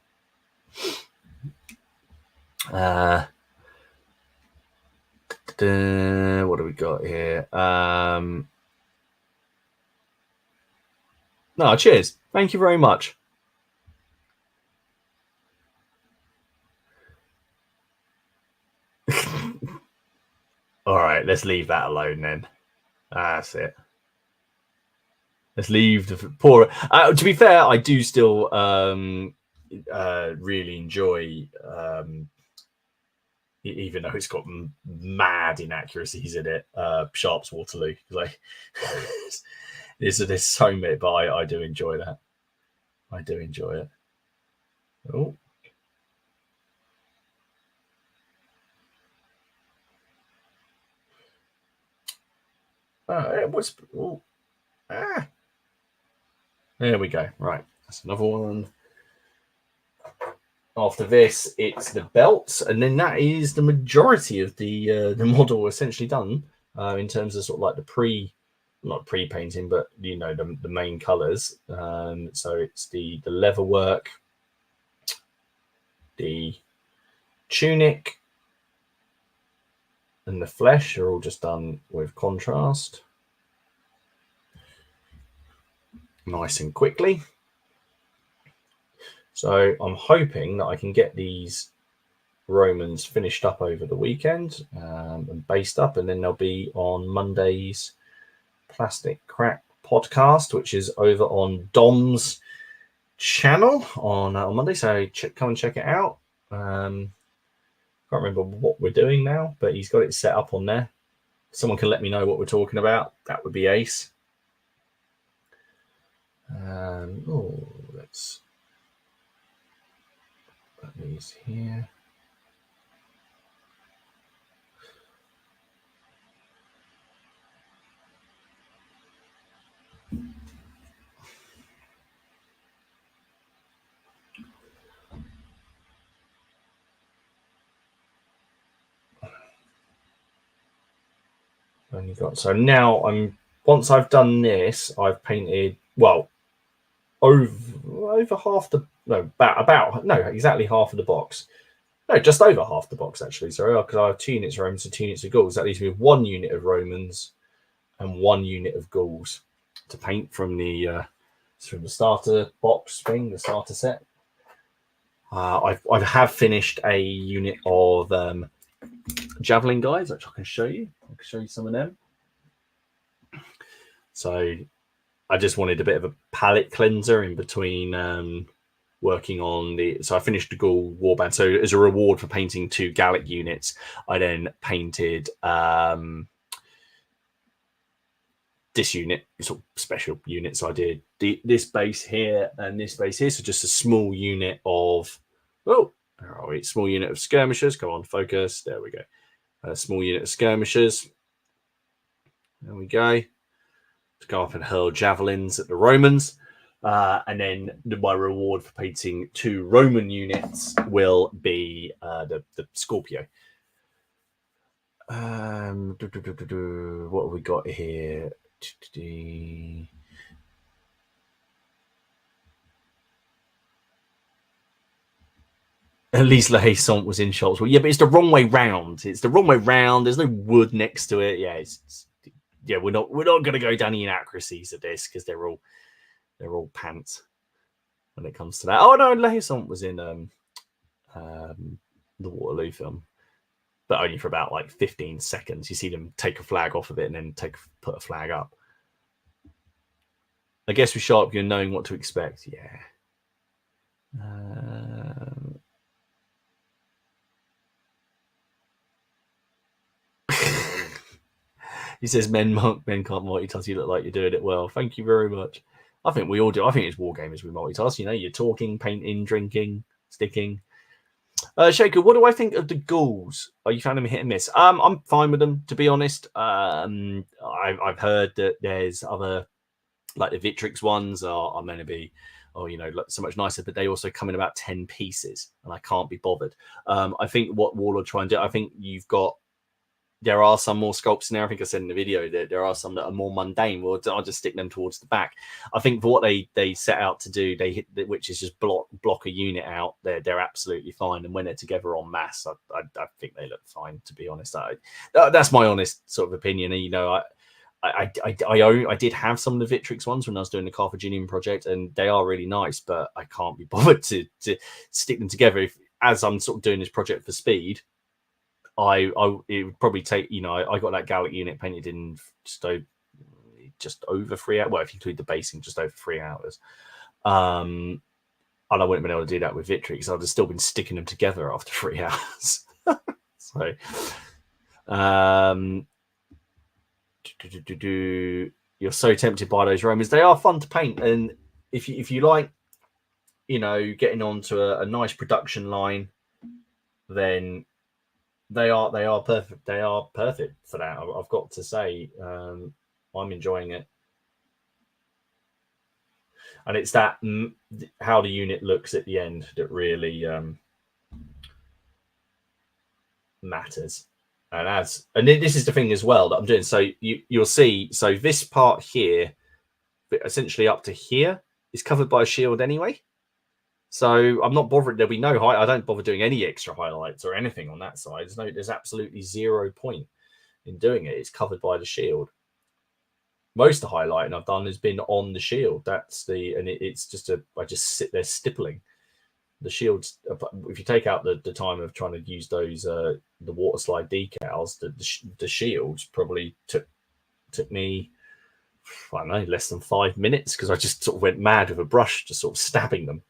What do we got here? No, cheers. Thank you very much. All right, let's leave that alone then. That's it. Let's leave the poor. To be fair, I do still really enjoy even though it's got mad inaccuracies in it. Sharp's Waterloo, like there's so many, but I do enjoy that. I do enjoy it. Oh. It was. Oh. Ah. There we go. Right, that's another one. After this, it's the belts, and then that is the majority of the model essentially done in terms of sort of like the not pre-painting, but you know the main colours. So it's the leather work, the tunic, and the flesh are all just done with contrast, nice and quickly. So I'm hoping that I can get these Romans finished up over the weekend and based up, and then they'll be on Monday's Plastic Crack podcast, which is over on Dom's channel on Monday. So come and check it out. Can't remember what we're doing now, but he's got it set up on there. Someone can let me know what we're talking about. That would be ace. Let's put these here. So now once I've done this, I've painted over half the exactly half of the box. No, just over half the box actually. Sorry, because I have 2 units of Romans and 2 units of Gauls. That leaves me with 1 unit of Romans and 1 unit of Gauls to paint from the starter box thing, the starter set. I have finished a unit of javelin guys, which I can show you. I can show you some of them. So I just wanted a bit of a palette cleanser in between working on so I finished the Gaul warband. So as a reward for painting 2 Gallic units, I then painted this unit, sort of special unit. So I did this base here and this base here. So just a small unit of small unit of skirmishers. Come on, focus. There we go. A small unit of skirmishers. There we go. To go up and hurl javelins at the Romans. And then my reward for painting 2 Roman units will be the Scorpio. What have we got here? At least La Haissant was in shops. Well, yeah, but it's the wrong way round. It's the wrong way round. There's no wood next to it. Yeah, we're not going to go down the inaccuracies of this because they're all pants when it comes to that. Oh no, La Haissant was in the Waterloo film, but only for about like 15 seconds. You see them take a flag off of it and then put a flag up. I guess with Sharp, you're knowing what to expect. Yeah. He says, men can't multitask. You look like you're doing it well. Thank you very much. I think we all do. I think it's Wargamers we multitask. You know, you're talking, painting, drinking, sticking. Shaker, what do I think of the Gauls? Are you finding them hit and miss? I'm fine with them, to be honest. I've heard that there's other, like the Victrix ones are meant to be, so much nicer, but they also come in about 10 pieces, and I can't be bothered. I think what Warlord try and do, I think there are some more sculpts in there. I think I said in the video that there are some that are more mundane. Well, I'll just stick them towards the back. I think for what they set out to do, which is just block a unit out. They're absolutely fine. And when they're together en masse, I think they look fine. To be honest, that's my honest sort of opinion. And, I did have some of the Victrix ones when I was doing the Carthaginian project, and they are really nice. But I can't be bothered to stick them together as I'm sort of doing this project for speed. It would probably take, I got that Gallic unit painted in just over 3 hours. Well, if you include the basing, just over 3 hours. And I wouldn't have been able to do that with Victrix. I'd have still been sticking them together after 3 hours. So, you're so tempted by those Romans. They are fun to paint, and if you like, you know, getting onto a nice production line, then they are perfect. They are perfect for that. I've got to say, I'm enjoying it, and it's that how the unit looks at the end that really matters. And this is the thing as well that I'm doing. So you'll see. So this part here, essentially up to here, is covered by a shield anyway. So I'm not bothered. There'll be no height. I don't bother doing any extra highlights or anything on that side. There's absolutely 0 point in doing it. It's covered by the shield. Most of the highlighting I've done has been on the shield. It's just I just sit there stippling the shields. If you take out the time of trying to use those the water slide decals, the shields probably took me, I don't know, less than 5 minutes, because I just sort of went mad with a brush, just sort of stabbing them,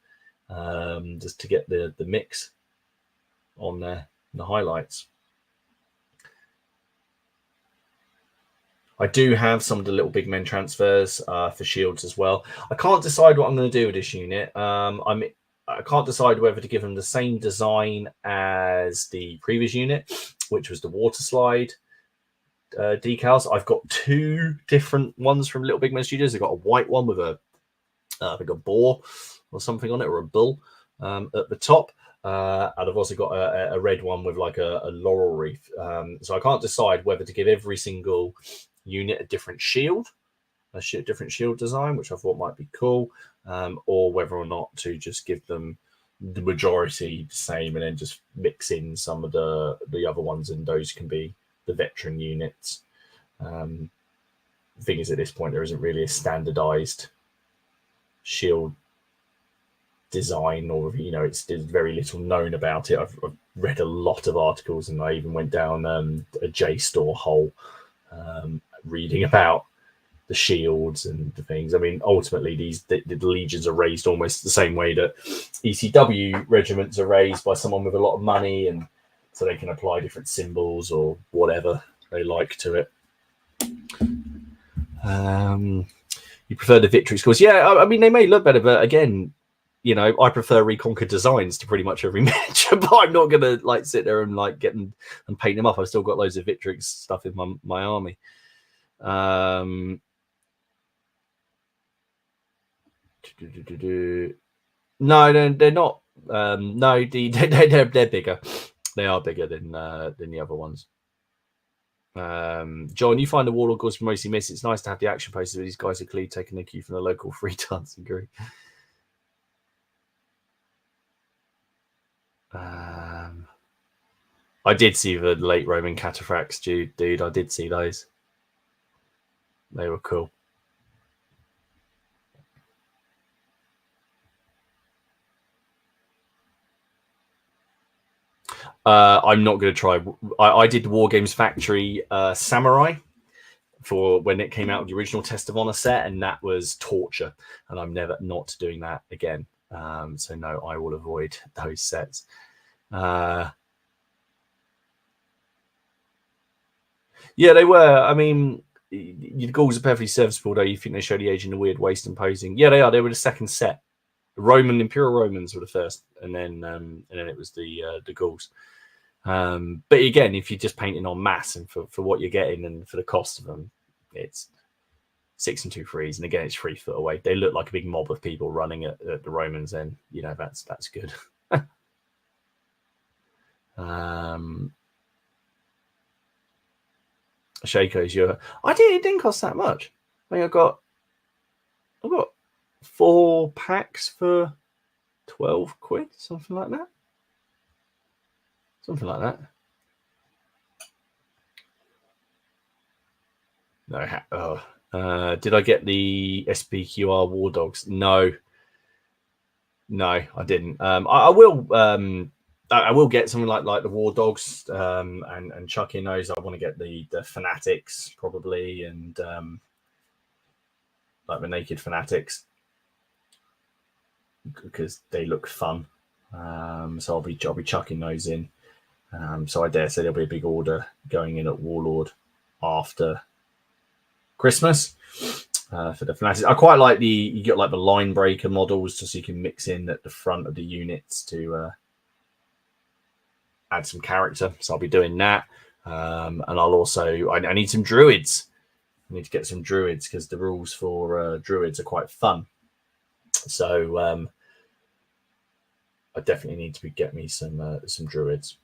just to get the mix on there, the highlights. I do have some of the little big men transfers for shields as well. I can't decide what I'm going to do with this unit. I can't decide whether to give them the same design as the previous unit, which was the water slide decals. I've got 2 different ones from Little Big Men Studios. I've got a white one with I think a boar or something on it, or a bull at the top. And I've also got a red one with like a laurel wreath. So I can't decide whether to give every single unit a different shield, different shield design, which I thought might be cool, or whether or not to just give them the majority the same and then just mix in some of the other ones, and those can be the veteran units. The thing is, at this point, there isn't really a standardized shield design, or there's very little known about it. I've read a lot of articles, and I even went down a JSTOR hole reading about the shields and the things. I mean, ultimately, the legions are raised almost the same way that ECW regiments are raised, by someone with a lot of money, and so they can apply different symbols or whatever they like to it. You prefer the victory scores? Yeah, I mean, they may look better, but again, I prefer reconquered designs to pretty much every match. But I'm not gonna sit there and get them and paint them up. I've still got loads of Victrix stuff in my army. No, they're not. No, they're bigger. They are bigger than the other ones. John, you find the Warlord goals mostly miss. It's nice to have the action posters where these guys are clearly taking their cue from the local free dancing group. I did see the late Roman cataphracts, dude. I did see those. They were cool. I'm not going to try. I did the Wargames Factory Samurai for when it came out with the original Test of Honor set, and that was torture. And I'm never not doing that again. So no, I will avoid those sets. Yeah, they were. I mean, the Gauls are perfectly serviceable, though. You think they show the age in a weird waste and posing? Yeah, they are. They were the second set. The Imperial Romans were the first, and then it was the Gauls. But again, if you're just painting on mass and for what you're getting and for the cost of them, it's 6 and 2 3s, and again, it's 3 foot away. They look like a big mob of people running at the Romans, and that's good. Shaco's it didn't cost that much. I think I've got 4 packs for 12 quid, something like that. No. Did I get the SPQR War Dogs? No, I didn't. I will. I will get something like the War Dogs and chuck in those. I want to get the Fanatics probably, and like the Naked Fanatics, because they look fun. So I'll be chucking those in. So I dare say there'll be a big order going in at Warlord after Christmas for the fanatics. I quite like you get like the line breaker models, just so you can mix in at the front of the units to add some character. So I'll be doing that, and I'll also I need some druids. I need to get some druids because the rules for druids are quite fun. So I definitely need to get me some druids.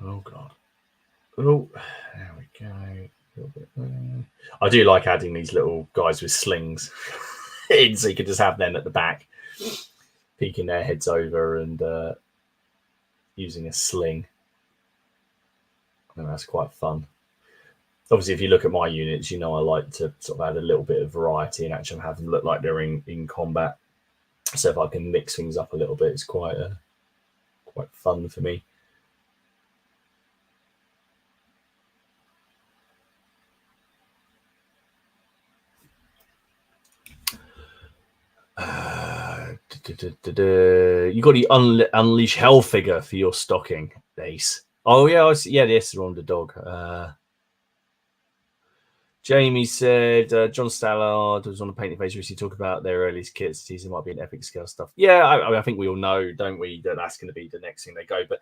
Oh god. Oh, there we go. A little bit there. I do like adding these little guys with slings in, so you can just have them at the back, peeking their heads over and using a sling. I think that's quite fun. Obviously, if you look at my units, you know I like to sort of add a little bit of variety and actually have them look like they're in combat. So if I can mix things up a little bit, it's quite fun for me. You got the Unleash Hell figure for your stocking, Ace. Oh yeah, yeah. This is on the dog. Jamie said John Stallard was on the painting page recently talking about their earliest kits. It might be an epic scale stuff. Yeah, I think we all know, don't we, that that's going to be the next thing they go. But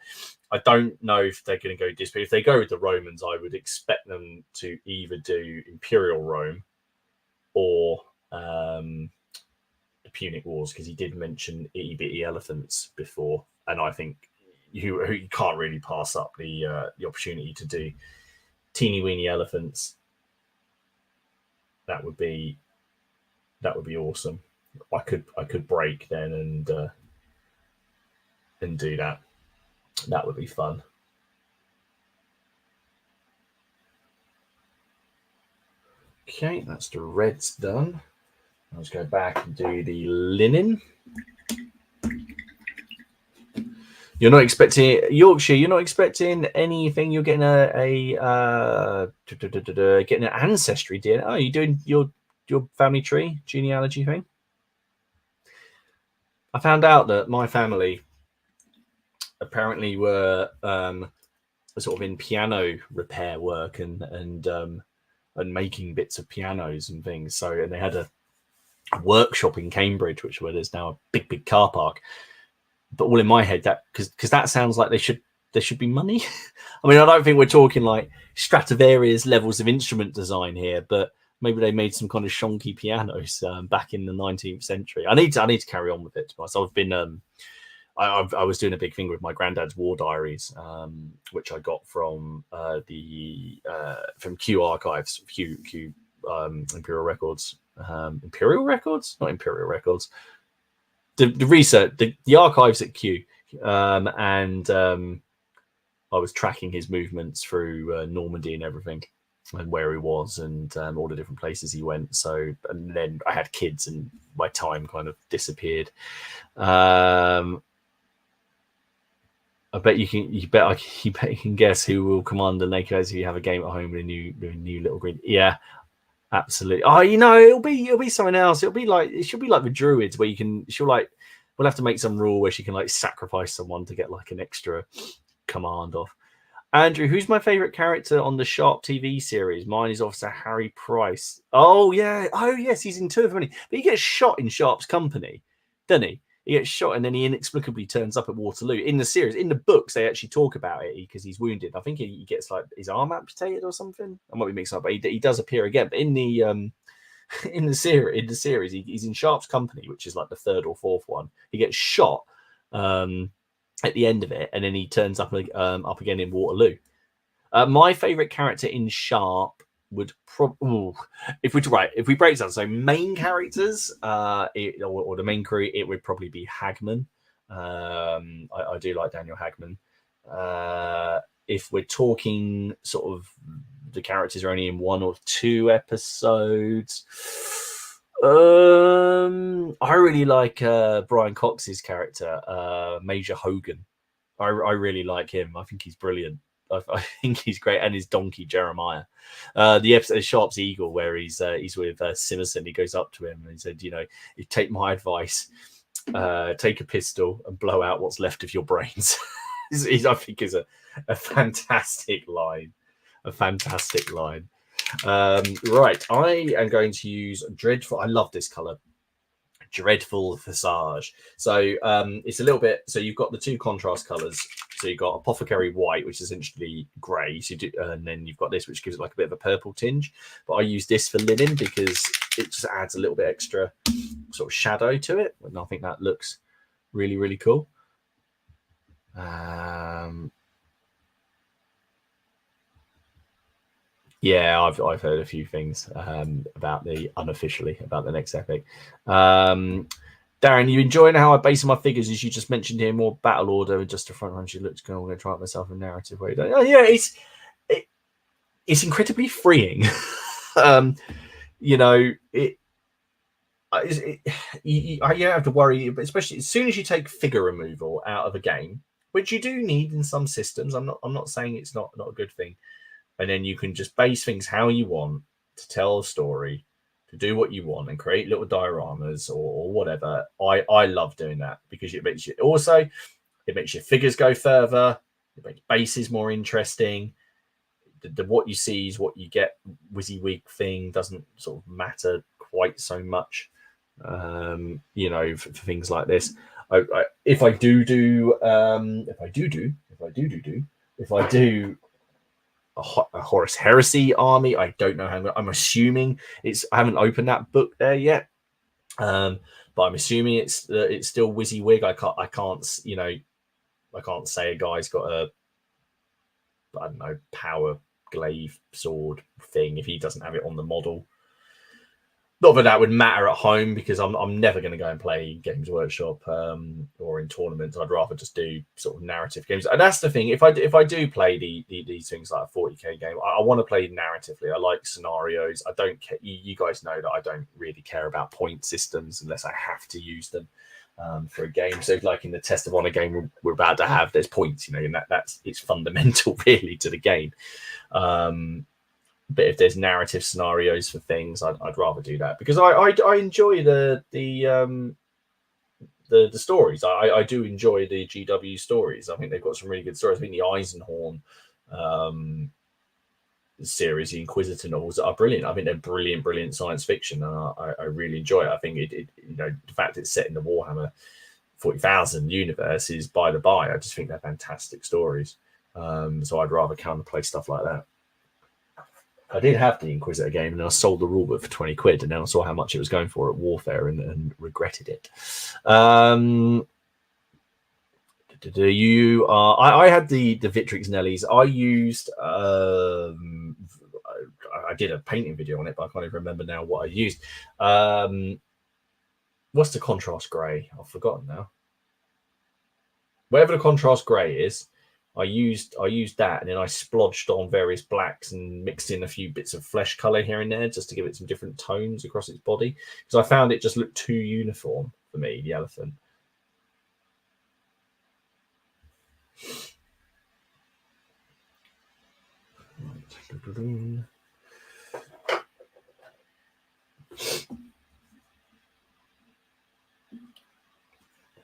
I don't know if they're going to go this. But if they go with the Romans, I would expect them to either do Imperial Rome or the Punic Wars, because he did mention itty bitty elephants before, and I think you can't really pass up the opportunity to do teeny weeny elephants. That would be awesome. I could break then and do that. That would be fun. Okay, that's the reds done. Let's go back and do the linen. You're not expecting Yorkshire. You're not expecting anything. You're getting getting an ancestry DNA. Oh, you doing your family tree genealogy thing? I found out that my family apparently were sort of in piano repair work and making bits of pianos and things. So, and they had a workshop in Cambridge, where there's now a big car park. But all in my head, that because that sounds like there should be money. I mean, I don't think we're talking like Stradivarius levels of instrument design here, but maybe they made some kind of shonky pianos back in the 19th century. I need to carry on with it. So I've been I was doing a big thing with my granddad's war diaries, which I got from from Q Archives, Q Imperial Records. Imperial Records, not Imperial Records. The research, the archives at Q, and I was tracking his movements through Normandy and everything, and where he was, and all the different places he went. So, and then I had kids, and my time kind of disappeared. I bet you can guess who will command the naked as if you have a game at home with a new little green. Yeah. Absolutely. Oh, it'll be something else. It should be like the druids, where we'll have to make some rule where she can like sacrifice someone to get like an extra command off. Andrew, who's my favorite character on the Sharp TV series? Mine is Officer Harry Price. Oh yeah. Oh yes, he's in 2 of them. But he gets shot in Sharp's company, doesn't he? He gets shot and then he inexplicably turns up at Waterloo. In the series, in the books, they actually talk about it because he's wounded. I think he gets like his arm amputated or something. I might be mixing up, but he does appear again. But in the series, he's in Sharp's company, which is like the 3rd or 4th one. He gets shot at the end of it, and then he turns up again in Waterloo. My favorite character in Sharp would if we break down, so main characters or the main crew, it would probably be Hagman. I do like Daniel Hagman. If we're talking sort of the characters are only in 1 or 2 episodes, I really like Brian Cox's character, Major Hogan. I really like him. I think he's brilliant. I think he's great, and his donkey Jeremiah. The episode Sharp's Eagle, where he's with Simerson, he goes up to him and he said, "You know, you take my advice, take a pistol and blow out what's left of your brains." I think is a fantastic line. A fantastic line. Right, I am going to use Dreadful. I love this color. Dreadful Visage. So it's a little bit. So you've got the two contrast colors. So you've got Apothecary White, which is essentially grey. So and then you've got this, which gives it like a bit of a purple tinge. But I use this for linen because it just adds a little bit extra sort of shadow to it, and I think that looks really, really cool. Yeah, I've heard a few things about the next epic. Darren, you enjoying how I base my figures, as you just mentioned here, more battle order and just a front run? She looks good. I'm going to try it myself in narrative way. Oh yeah, it's incredibly freeing. You know, you have to worry, especially as soon as you take figure removal out of a game, which you do need in some systems. I'm not saying it's not a good thing. And then you can just base things how you want to tell a story, to do what you want, and create little dioramas or whatever. I love doing that because it makes your figures go further. It makes bases more interesting. The what you see is what you get. WYSIWYG thing doesn't sort of matter quite so much, you know, for things like this. If I do a Horus Heresy army, I don't know how. I'm assuming I haven't opened that book there yet, but I'm assuming it's still WYSIWYG. I can't, you know, I can't say a guy's got a, I don't know, power glaive sword thing if he doesn't have it on the model. Not that would matter at home because I'm never going to go and play Games Workshop or in tournaments. I'd rather just do sort of narrative games. And that's the thing. If I do play these things like a 40k game, I want to play narratively. I like scenarios. I don't care. You guys know that I don't really care about point systems unless I have to use them for a game. So like in the Test of Honor game we're about to have, there's points, you know, and that's it's fundamental really to the game. But if there's narrative scenarios for things, I'd rather do that because I enjoy the stories. I do enjoy the GW stories. I think they've got some really good stories. I think the Eisenhorn series, the Inquisitor novels, are brilliant. I think they're brilliant science fiction, and I really enjoy it. I think it you know, the fact it's set in the Warhammer 40,000 universe is by the by. I just think they're fantastic stories. So I'd rather kind of play stuff like that. I did have the Inquisitor game, and I sold the rulebook for 20 quid, and then I saw how much it was going for at Warfare and regretted it. I had the Victrix Nellies. I used I did a painting video on it, but I can't even remember now what I used. What's the contrast grey? I've forgotten now. Whatever the contrast grey is, I used that, and then I splodged on various blacks and mixed in a few bits of flesh color here and there just to give it some different tones across its body, because I found it just looked too uniform for me, the elephant.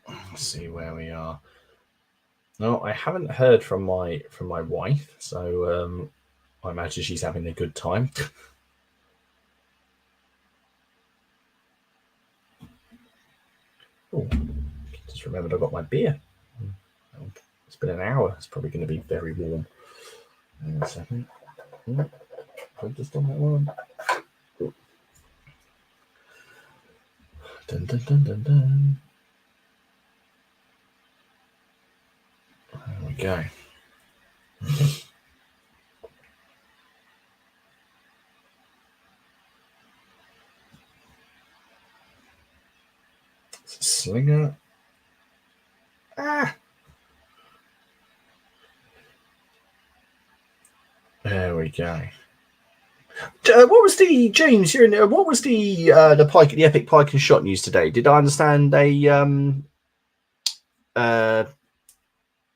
Let's see where we are. No, I haven't heard from my wife, so I imagine she's having a good time. Oh, just remembered I got my beer. It's been an hour. It's probably going to be very warm. Hang on a second. I've just done that one. Oh. Dun, dun, dun, dun, dun. There we go. Slinger. There we go. What was the James? What was the epic pike and shot news today? Did I understand they have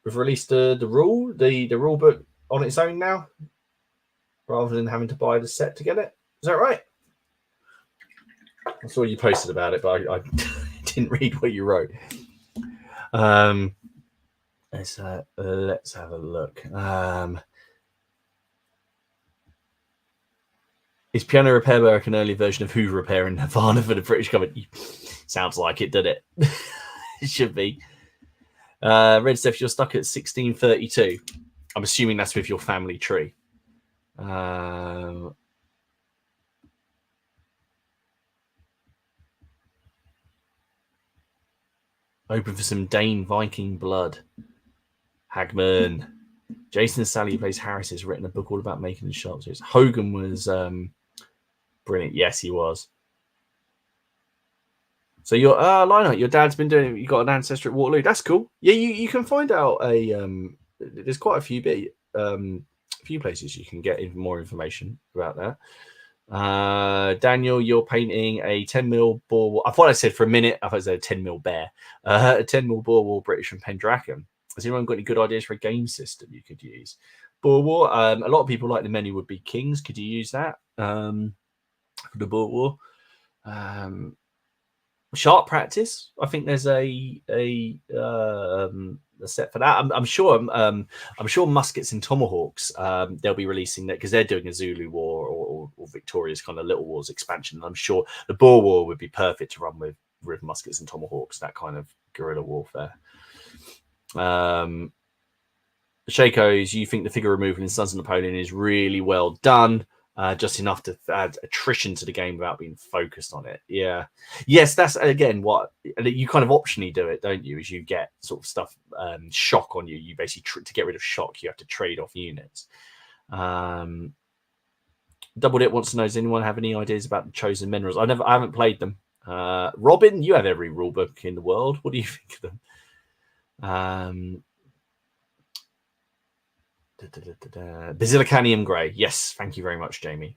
released the rule book on its own now, rather than having to buy the set to get it? Is that right? I saw you posted about it, but I didn't read what you wrote. Let's have a look. Is piano repair work an early version of Hoover repair in Nirvana for the British government? Sounds like it, doesn't it? It should be. Red Steph, you're stuck at 1632. I'm assuming that's with your family tree. Open for some Dane Viking blood. Hagman. Jason Sally, who plays Harris, has written a book all about making the shots. Hogan was brilliant. Yes, he was. So your Lionheart, your dad's been doing. You got an ancestor at Waterloo. That's cool. Yeah, you can find out there's quite a few places you can get even more information about that. Daniel, you're painting a 10mm Boer War. I thought I said for a minute, I thought it said a 10mm bear. A 10mm Boer War British from Pendragon. Has anyone got any good ideas for a game system you could use? Boer War. A lot of people like the menu would be Kings. Could you use that for the Boer War? Sharp practice. I think there's a set for that. I'm sure Muskets and Tomahawks. They'll be releasing that because they're doing a Zulu War or Victoria's kind of Little Wars expansion. And I'm sure the Boer War would be perfect to run with Muskets and Tomahawks. That kind of guerrilla warfare. Shaco's, you think the figure removal in Sons of Napoleon is really well done, just enough to add attrition to the game without being focused on it. Yeah, yes, that's again what you kind of optionally do it, don't you? As you get sort of stuff shock on you, you basically to get rid of shock, you have to trade off units. Double Dip wants to know: does anyone have any ideas about the chosen minerals? I haven't played them. Robin, you have every rule book in the world. What do you think of them? Basilicanium Grey. Yes, thank you very much, Jamie.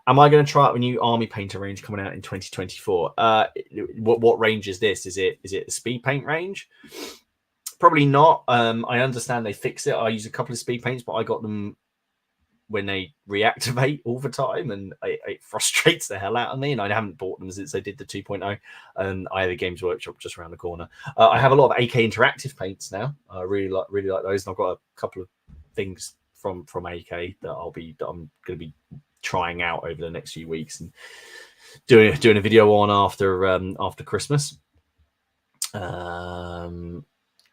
Am I going to try out a new army painter range coming out in 2024? What range is this? Is it a speed paint range? Probably not. I understand they fixed it. I use a couple of speed paints, but I got them when they reactivate all the time, and it frustrates the hell out of me. And I haven't bought them since they did the 2.0. And I have a Games Workshop just around the corner. I have a lot of AK Interactive paints now. I really like those, and I've got a couple of things from AK that I'm going to be trying out over the next few weeks and doing a video on after Christmas.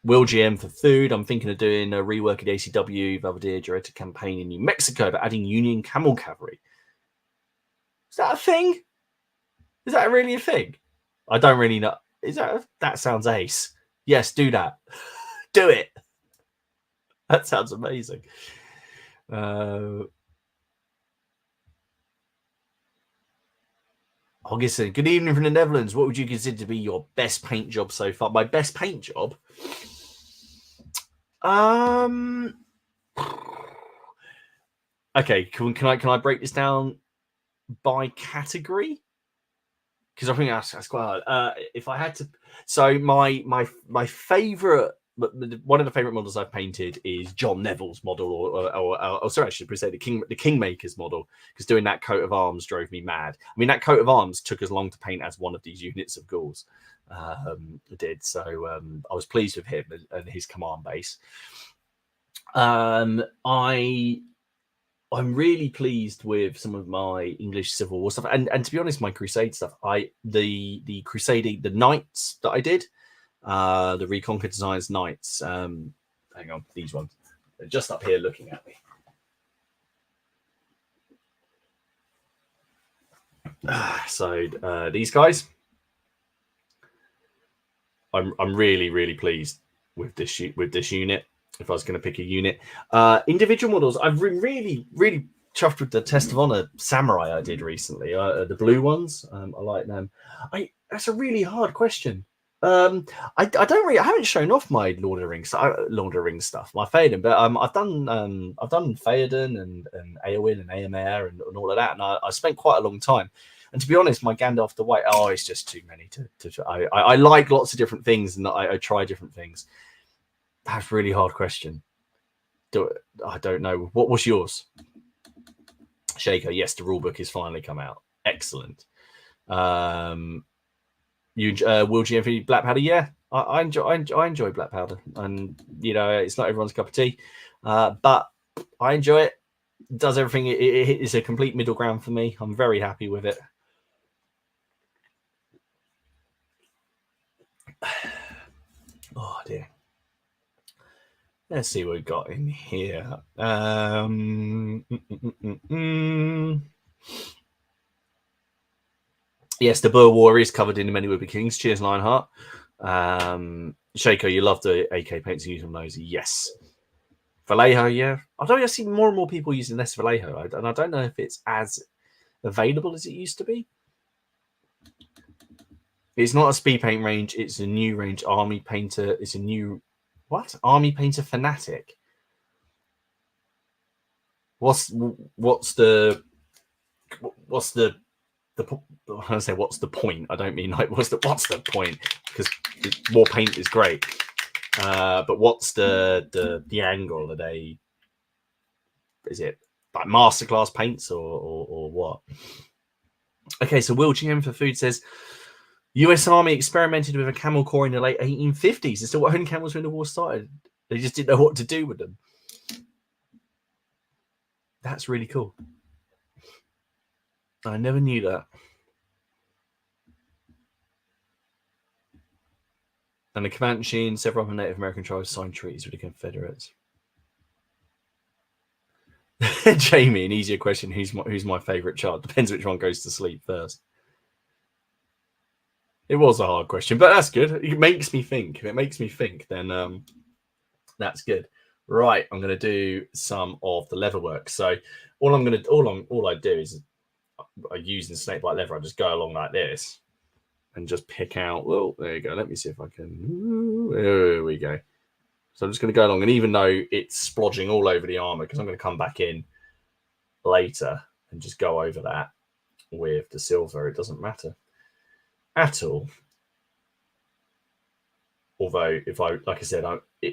Will GM for food. I'm thinking of doing a rework at ACW Valverde Directed campaign in New Mexico, but adding Union Camel Cavalry. Is that a thing? Is that really a thing? I don't really know. That sounds ace. Yes, do that. Do it. That sounds amazing. Augustin, good evening from the Netherlands. What would you consider to be your best paint job so far? My best paint job? Okay, can I break this down by category? Because I think that's quite hard. If I had to, so my favorite, one of the favorite models I've painted is John Neville's model, or sorry, I should say the Kingmaker's model, because doing that coat of arms drove me mad. I mean, that coat of arms took as long to paint as one of these units of Gauls did. So I was pleased with him and his command base. I'm really pleased with some of my English Civil War stuff, and to be honest, my Crusade stuff. The Crusade, the Knights that I did, the Reconquer Designs Knights. Hang on, these ones. They're just up here looking at me. So these guys, I'm really pleased with this unit. If I was going to pick a unit, individual models, I've been really chuffed with the Test of Honor Samurai I did recently. The blue ones, I like them. That's a really hard question. I don't really. I haven't shown off my Lord of the Rings stuff, my Theoden, but I've done Theoden and Eowyn and Aemir and all of that, and I spent quite a long time. And to be honest, my Gandalf the White, it's just too many to I like lots of different things, and I try different things. That's a really hard question. I don't know. What was yours? Shaker, yes, the rulebook is finally come out. Excellent. You will GM Black Powder? Yeah, I enjoy Black Powder, and it's not everyone's cup of tea, but I enjoy it. It does everything. It is a complete middle ground for me. I'm very happy with it. Oh dear. Let's see what we've got in here. Yes, the Boer War is covered in the Many Would Be Kings. Cheers, Lionheart. Shaco, you love the AK paints and use on those. Yes. Vallejo, yeah. I see more and more people using less Vallejo, and I don't know if it's as available as it used to be. It's not a speed paint range. It's a new range. Army Painter is a new... What? Army Painter Fanatic? What's the I say what's the point? I don't mean like what's the point, because more paint is great. But what's the angle? Are they... Is it like masterclass paints or what? Okay, so Will GM for Food says US Army experimented with a camel corps in the late 1850s. They still owned camels when the war started. They just didn't know what to do with them. That's really cool. I never knew that. And the Comanche and several other Native American tribes signed treaties with the Confederates. Jamie, an easier question: who's my favorite child? Depends which one goes to sleep first. It was a hard question, but that's good. It makes me think. If it makes me think, then that's good. Right, I'm going to do some of the leather work. So all I do is I use the snakebite leather. I just go along like this and just pick out. Well, there you go. Let me see if I can. There we go. So I'm just going to go along, and even though it's splodging all over the armor, because I'm going to come back in later and just go over that with the silver, it doesn't matter at all. Although, if I, like I said,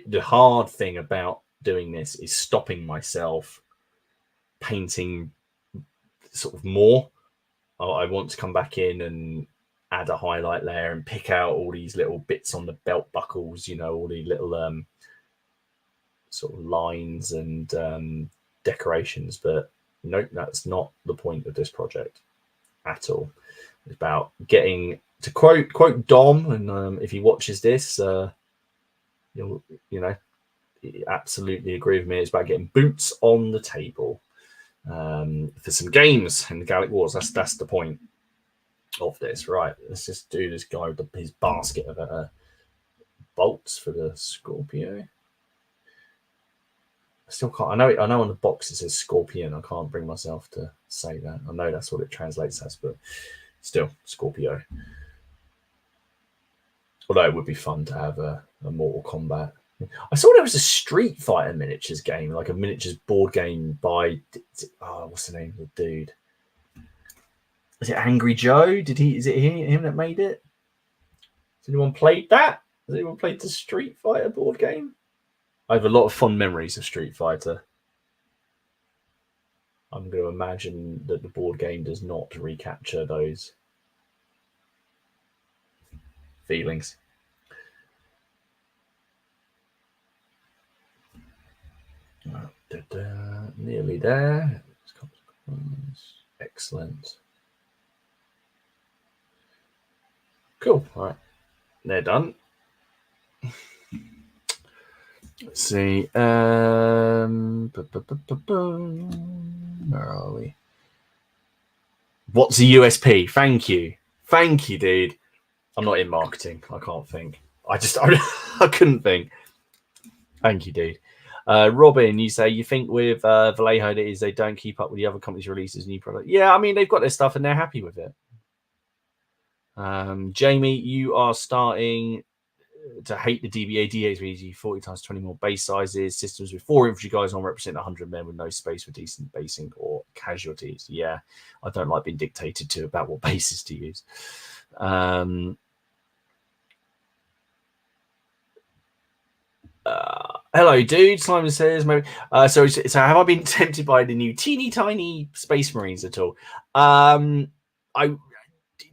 the hard thing about doing this is stopping myself painting sort of more. I want to come back in and add a highlight layer and pick out all these little bits on the belt buckles, all the little sort of lines and decorations. But nope, that's not the point of this project at all. It's about getting, to quote Dom, and if he watches this, you'll absolutely agree with me. It's about getting boots on the table for some games in the Gallic Wars. That's the point of this. Right, let's just do this guy with his basket of bolts for the Scorpio. I still can't. I know on the box it says Scorpion. I can't bring myself to say that. I know that's what it translates as, but still Scorpio. Although it would be fun to have a Mortal Kombat. I saw there was a Street Fighter miniatures game, like a miniatures board game by what's the name of the dude? Is it Angry Joe? Is it him that made it? Has anyone played that? Has anyone played the Street Fighter board game? I have a lot of fond memories of Street Fighter. I'm going to imagine that the board game does not recapture those feelings. Nearly there. Excellent. Cool. All right. They're done. Let's see. Where are we? What's a USP? Thank you, dude. I'm not in marketing. I can't think. I couldn't think. Thank you, dude. Robin, you say you think with Vallejo that is they don't keep up with the other companies' releases new product. Yeah, I mean they've got their stuff and they're happy with it. Jamie, you are starting to hate the DBA. DAs with easy 40 times 20 more base sizes. Systems with 4 infantry guys on represent 100 men with no space for decent basing or casualties. Yeah, I don't like being dictated to about what bases to use. Hello, dude. Simon says, maybe. So have I been tempted by the new teeny tiny Space Marines at all?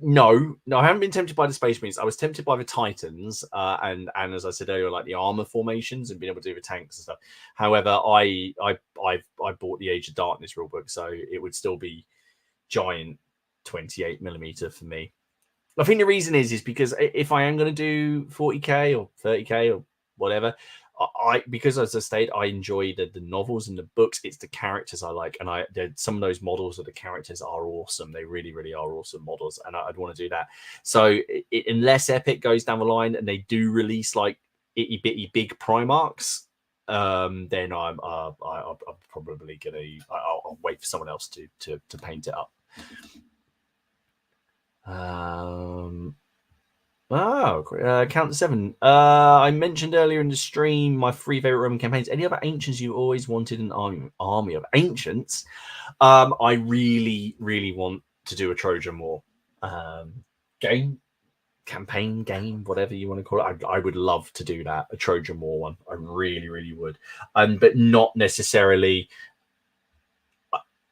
No, I haven't been tempted by the Space Marines. I was tempted by the Titans, and as I said earlier, like the armor formations and being able to do the tanks and stuff. However, I bought the Age of Darkness rulebook, so it would still be giant 28mm for me. I think the reason is because if I am going to do 40k or 30k or whatever, because as I stated, I enjoy the novels and the books. It's the characters I like, and some of those models of the characters are awesome. They really, really are awesome models, and I'd want to do that. So unless Epic goes down the line and they do release like itty bitty big Primarchs, then I'm probably gonna I'll wait for someone else to paint it up. Count 7. I mentioned earlier in the stream my 3 favorite Roman campaigns. Any other ancients you always wanted an army of ancients? I really, really want to do a Trojan War campaign game, whatever you want to call it. I would love to do that, a Trojan War one. I really, really would. But not necessarily.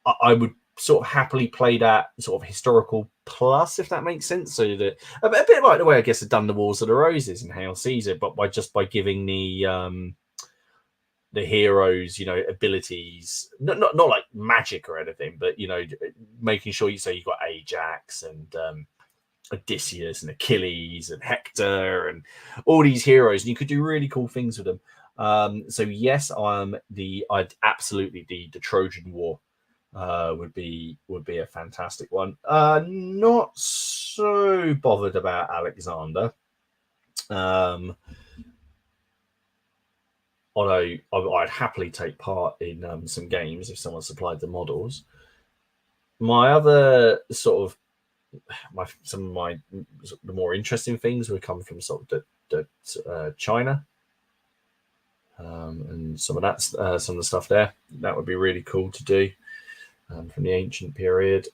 I would sort of happily play that sort of historical plus, if that makes sense. So that a bit like the way I guess I've done the Wars of the Roses and Hail Caesar, but by giving the heroes, abilities, not like magic or anything, but making sure you've got Ajax and Odysseus and Achilles and Hector and all these heroes, and you could do really cool things with them. So yes, I'd absolutely the Trojan War would be a fantastic one. Not so bothered about Alexander, although I'd happily take part in some games if someone supplied the models. My other sort of the more interesting things would come from sort of the China. And some of the stuff there that would be really cool to do. From the ancient period.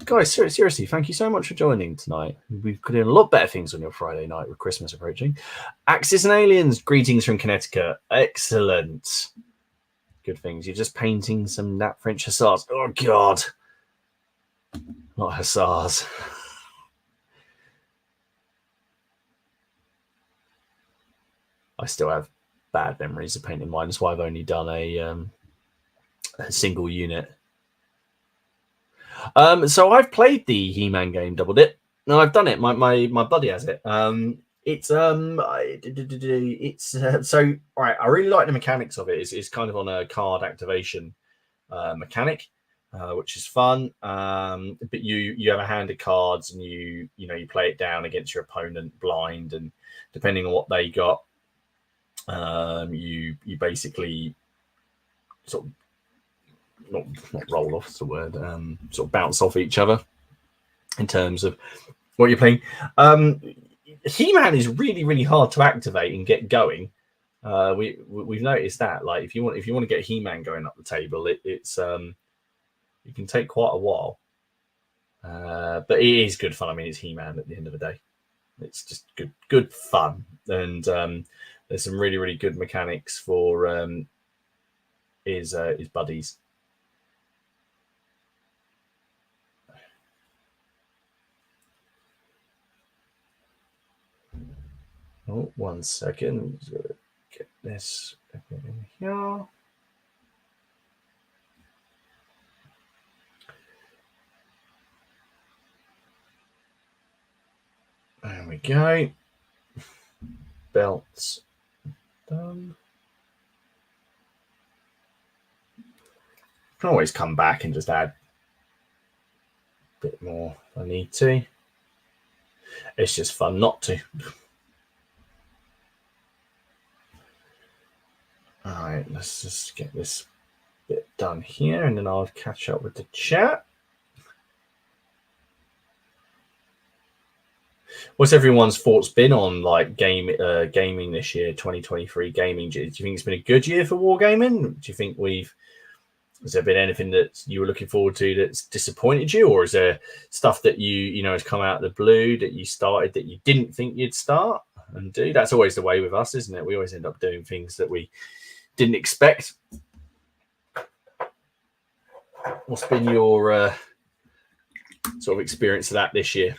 Guys, seriously, thank you so much for joining tonight. We've put in a lot better things on your Friday night with Christmas approaching. Axis and Aliens, greetings from Connecticut. Excellent. Good things. You're just painting some Nat French hussars. Oh God, not hussars. I still have bad memories of painting mine. That's why I've only done a single unit. So I've played the He-Man game Double Dip. No, I've done it. My buddy has it. It's so all right. I really like the mechanics of it. It's kind of on a card activation mechanic, which is fun. But you have a hand of cards, and you play it down against your opponent blind, and depending on what they got, you basically sort of not roll off is the word, sort of bounce off each other in terms of what you're playing. He-Man is really, really hard to activate and get going. We've noticed that. Like if you want to get He-Man going up the table, it's it can take quite a while. But it is good fun. I mean, it's He-Man at the end of the day. It's just good fun, and there's some really, really good mechanics for his buddies. Oh, 1 second. Get this in here. There we go. Belts done. Can always come back and just add bit more if I need to. It's just fun not to. All right, let's just get this bit done here, and then I'll catch up with the chat. What's everyone's thoughts been on like gaming this year, 2023 gaming? Do you think it's been a good year for Wargaming? Do you think has there been anything that you were looking forward to that's disappointed you, or is there stuff that you know has come out of the blue that you started that you didn't think you'd start and do? That's always the way with us, isn't it? We always end up doing things that we didn't expect. What's been your sort of experience of that this year?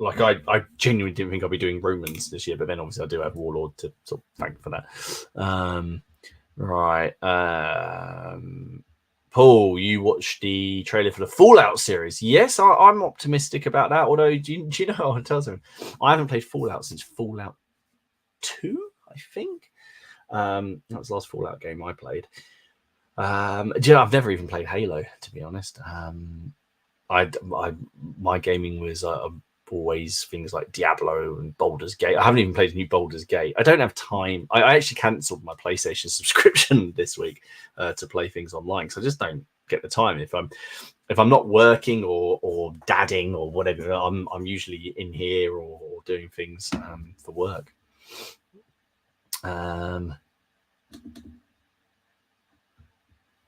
Like I genuinely didn't think I'd be doing Romans this year, but then obviously I do have Warlord to sort of thank for that. Right. Paul, you watched the trailer for the Fallout series. Yes, I'm optimistic about that. Although, do you know, I'll tell them, I haven't played Fallout since Fallout 2, I think. That was the last Fallout game I played. You know, I've never even played Halo, to be honest. My gaming was always things like Diablo and Baldur's Gate. I haven't even played a new Baldur's Gate. I don't have time. I actually cancelled my PlayStation subscription this week to play things online, because I just don't get the time. If I'm not working or dadding or whatever, I'm usually in here or doing things for work.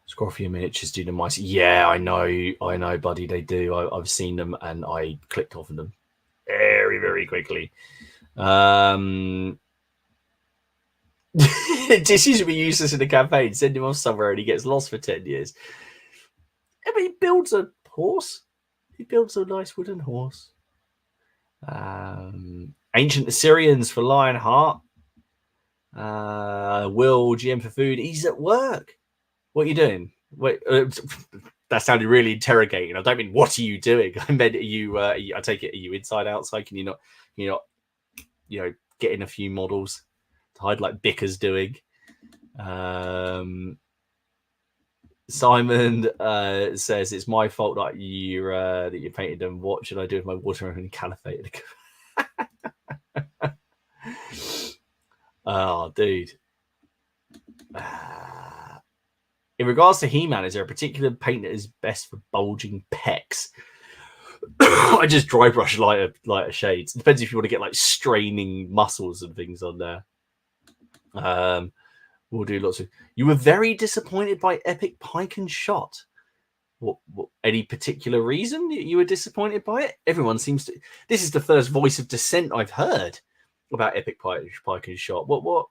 Scruffy miniatures do the mice. Yeah, I know, buddy. They do. I've seen them and I clicked off of them very, very quickly. This used to be useless in the campaign. Send him off somewhere and he gets lost for 10 years. Yeah, but he builds a horse. He builds a nice wooden horse. Ancient Assyrians for Lionheart. Will GM for food. He's at work. What are you doing? Wait, that sounded really interrogating. I don't mean what are you doing. I meant are you? I take it, are you inside outside? Can you not, you know, getting a few models to hide like Bicker's doing? Simon says it's my fault that you painted them. What should I do with my watermelon caliphate? Oh, dude. In regards to He-Man, is there a particular paint that is best for bulging pecs? I just dry brush lighter shades. It depends if you want to get like straining muscles and things on there. We'll do lots of. You were very disappointed by Epic Pike and Shot. What any particular reason you were disappointed by it? Everyone seems to. This is the first voice of dissent I've heard about Epic Pike and Shot. What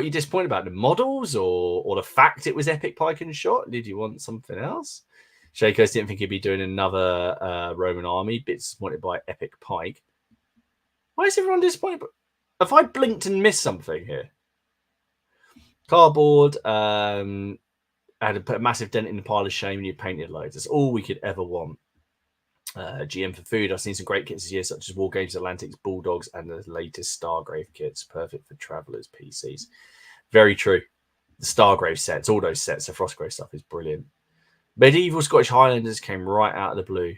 are you disappointed about? The models or the fact it was Epic Pike and Shot? Did you want something else? Shakos didn't think he'd be doing another Roman army. Bit disappointed by Epic Pike. Why is everyone disappointed? Have I blinked and missed something here? Cardboard had to put a massive dent in the pile of shame and you painted loads. That's all we could ever want. GM for food. I've seen some great kits this year, such as War Games, Atlantics, Bulldogs, and the latest Stargrave kits. Perfect for travelers, PCs. Very true. The Stargrave sets, all those sets, the Frostgrave stuff is brilliant. Medieval Scottish Highlanders came right out of the blue.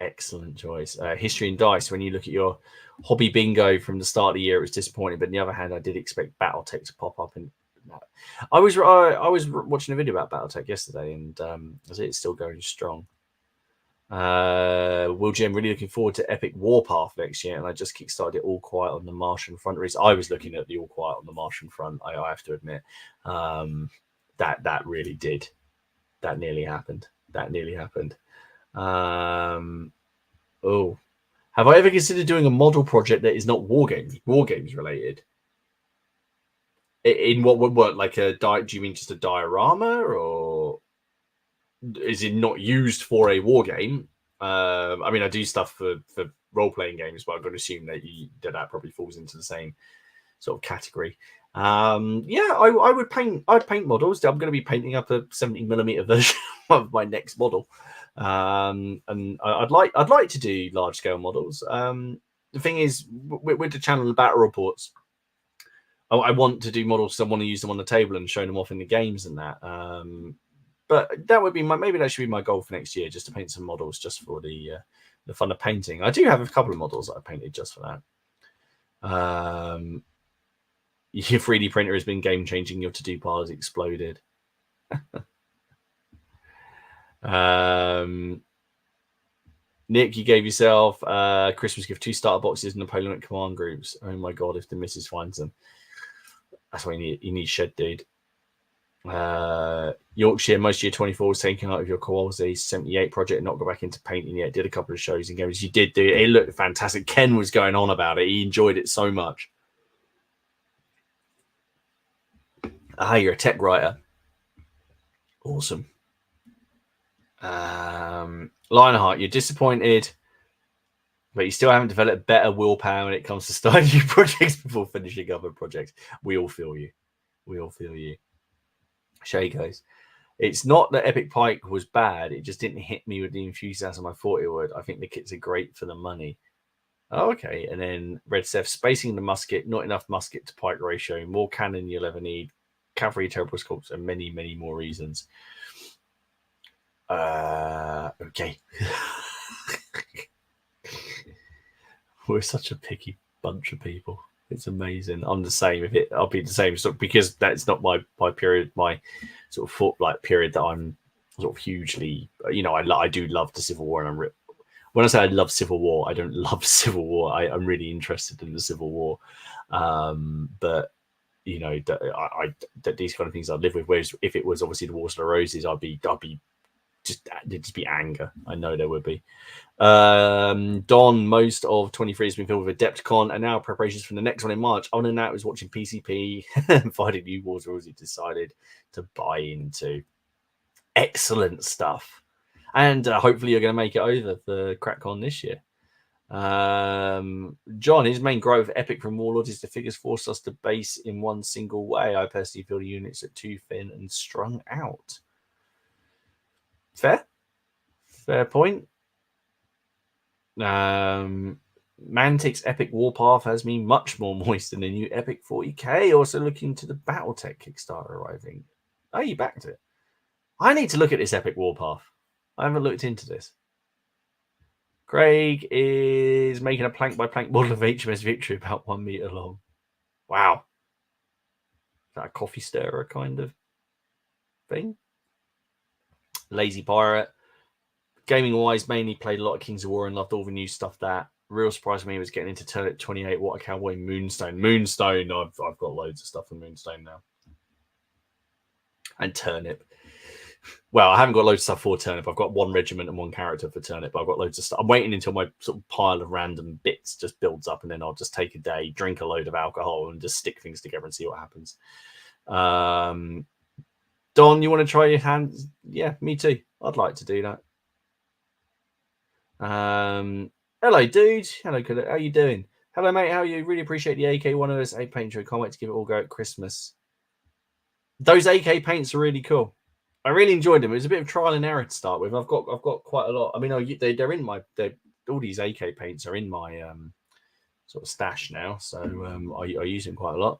Excellent choice. History and Dice. When you look at your hobby bingo from the start of the year, it was disappointing. But on the other hand, I did expect BattleTech to pop up. And I was watching a video about BattleTech yesterday, and it's still going strong. Will Jim really looking forward to Epic Warpath next year, and I just kickstarted it All Quiet on the Martian Front. I was looking at the All Quiet on the Martian Front. I have to admit, that really did. That nearly happened. Oh, have I ever considered doing a model project that is not war games related? In what would work, like a do you mean just a diorama, or is it not used for a war game? I mean, I do stuff for role-playing games, but I'm going to assume that probably falls into the same sort of category. Yeah, I'd paint models. I'm going to be painting up a 70mm version of my next model. And I'd like to do large scale models. The thing is, with the channel and battle reports, I want to do models because I want to use them on the table and show them off in the games and that. But that would be maybe that should be my goal for next year, just to paint some models just for the fun of painting. I do have a couple of models that I painted just for that. Your 3D printer has been game changing. Your to-do pile has exploded. Nick, you gave yourself Christmas gift 2 starter boxes, Napoleonic command groups. Oh my god, if the missus finds them. That's what you need shed, dude. Yorkshire, most year 24 was taken out of your Kowalski 78 project, not go back into painting yet. Did a couple of shows and games. You did do it. It looked fantastic. Ken was going on about it. He enjoyed it so much. You're a tech writer. Awesome. Lionheart, you're disappointed, but you still haven't developed better willpower when it comes to starting new projects before finishing other projects. We all feel you. We all feel you. Shay goes, it's not that Epic Pike was bad. It just didn't hit me with the enthusiasm I thought it would. I think the kits are great for the money. Oh, okay. And then Red Steph, spacing the musket, not enough musket to pike ratio, more cannon you'll ever need, cavalry, terrible sculpts, and many, many more reasons. Okay. We're such a picky bunch of people. It's amazing. I'm the same. I'll be the same. So because that's not my period, my sort of period that I'm sort of hugely. I do love the Civil War, and when I say I love Civil War, I don't love Civil War. I'm really interested in the Civil War, but that these kind of things I live with. Whereas if it was obviously the Wars of the Roses, there'd just be anger. I know there would be. Don, most of 23 has been filled with Adepticon, and now preparations for the next one in March. On and that was watching PCP and finding new Wars rules he decided to buy into. Excellent stuff. And hopefully you're going to make it over the CrackCon this year. John, his main growth Epic from Warlord is the figures force us to base in one single way. I personally feel the units are too thin and strung out. Fair point. Mantic's Epic Warpath has me much more moist than the new Epic 40k. Also looking to the Battletech Kickstarter arriving. Oh, you backed it. I need to look at this Epic Warpath. I haven't looked into this. Craig is making a plank by plank model of HMS Victory about 1 meter long. Wow. Is that a coffee stirrer kind of thing? Lazy Pirate. Gaming wise, mainly played a lot of Kings of War and loved all the new stuff. That real surprise to me was getting into Turnip 28. What a Cowboy Moonstone. I've got loads of stuff in Moonstone now. And Turnip. Well, I haven't got loads of stuff for Turnip. I've got 1 regiment and 1 character for Turnip. But I've got loads of stuff. I'm waiting until my sort of pile of random bits just builds up, and then I'll just take a day, drink a load of alcohol, and just stick things together and see what happens. Don, you want to try your hands? Yeah, me too. I'd like to do that. Hello, dude. Hello, how you doing? Hello, mate. How are you? Really appreciate the AK one of us. A paint show. Can't wait to give it all a go at Christmas. Those AK paints are really cool. I really enjoyed them. It was a bit of trial and error to start with. I've got quite a lot. I mean, they're in my. All these AK paints are in my sort of stash now, so I use them quite a lot.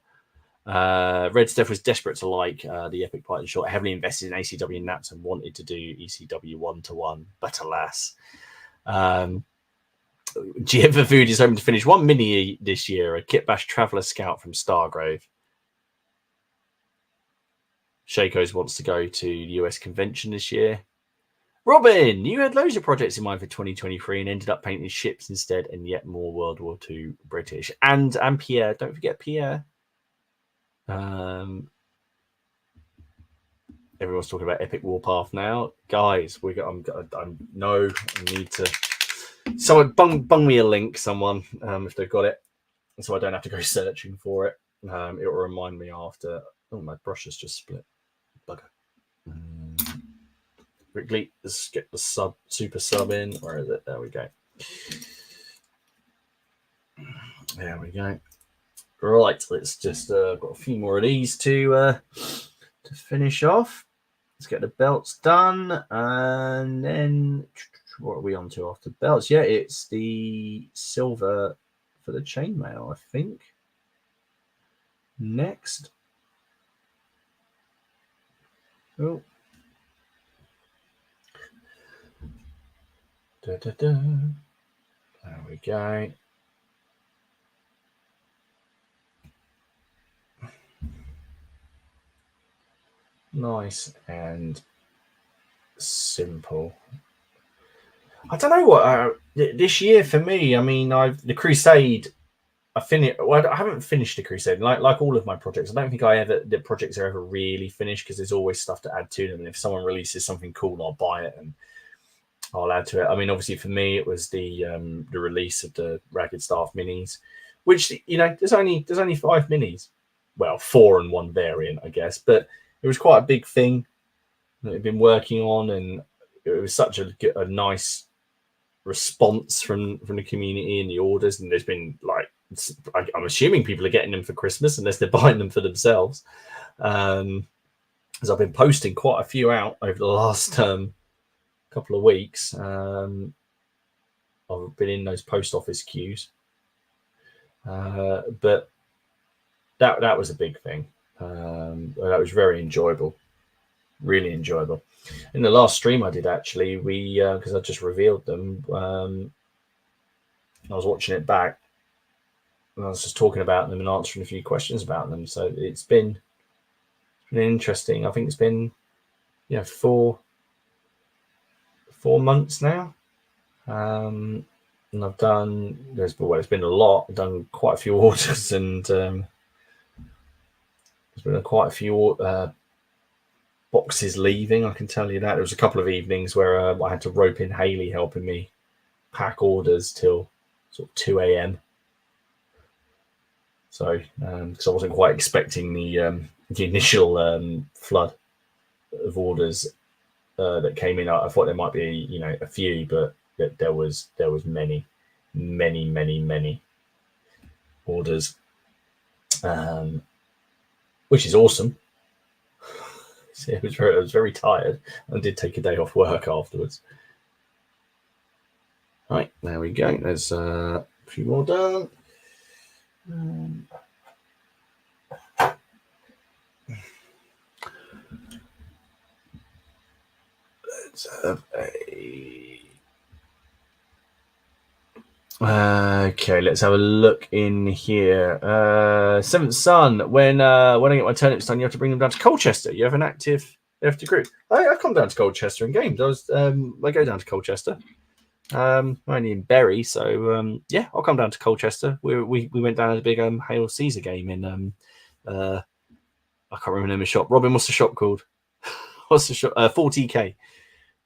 Red Steph was desperate to like the Epic Python short, heavily invested in ACW Naps and wanted to do ECW 1-to-1, but alas. GF Food is hoping to finish 1 mini this year, a Kitbash Traveller Scout from Stargrove. Shakos wants to go to the US convention this year. Robin, you had loads of projects in mind for 2023 and ended up painting ships instead, and yet more World War II British. And Pierre, don't forget Pierre. Everyone's talking about Epic Warpath now, guys. I need to. Someone bung me a link, someone, if they've got it, so I don't have to go searching for it. It will remind me after. Oh, my brush has just split. Bugger. Quickly, let's get the super sub in. Where is it? There we go. There we go. Right, let's just got a few more of these to finish off. Let's get the belts done, and then what are we on to after belts? Yeah, it's the silver for the chainmail, I think. next. Oh. There we go. Nice and simple. I don't know what this year for me. I mean, the Crusade. I finished. Well, I haven't finished the Crusade. Like all of my projects, I don't think the projects are ever really finished because there's always stuff to add to them. And if someone releases something cool, I'll buy it and I'll add to it. I mean, obviously for me, it was the release of the Ragged Staff minis, which there's only 5 minis. Well, 4 and 1 variant, I guess, but it was quite a big thing that I've been working on, and it was such a nice response from the community and the orders. And there's been I'm assuming people are getting them for Christmas unless they're buying them for themselves. As I've been posting quite a few out over the last couple of weeks. I've been in those post office queues, but that was a big thing. That was very enjoyable, really enjoyable. In the last stream I did, actually, we because I just revealed them. I was watching it back, and I was just talking about them and answering a few questions about them. So it's been interesting. I think it's been 4 months now, and I've done. It's been a lot. I've done quite a few orders, and there's been quite a few boxes leaving. I can tell you that. There was a couple of evenings where I had to rope in Haley helping me pack orders till sort of 2 a.m. So, because I wasn't quite expecting the initial flood of orders that came in. I thought there might be a few, but there was many orders, which is awesome. So I was very tired and did take a day off work afterwards. Right, there we go. There's a few more done. Let's have okay, let's have a look in here. Seventh Son, when I get my turnips done, you have to bring them down to Colchester. You have an active group. I come down to Colchester in games. I go down to Colchester. I'm only in Bury, so yeah, I'll come down to Colchester. We went down to a big Hail Caesar game in I can't remember the name of the shop. Robin, what's the shop called? What's the shop? 40K.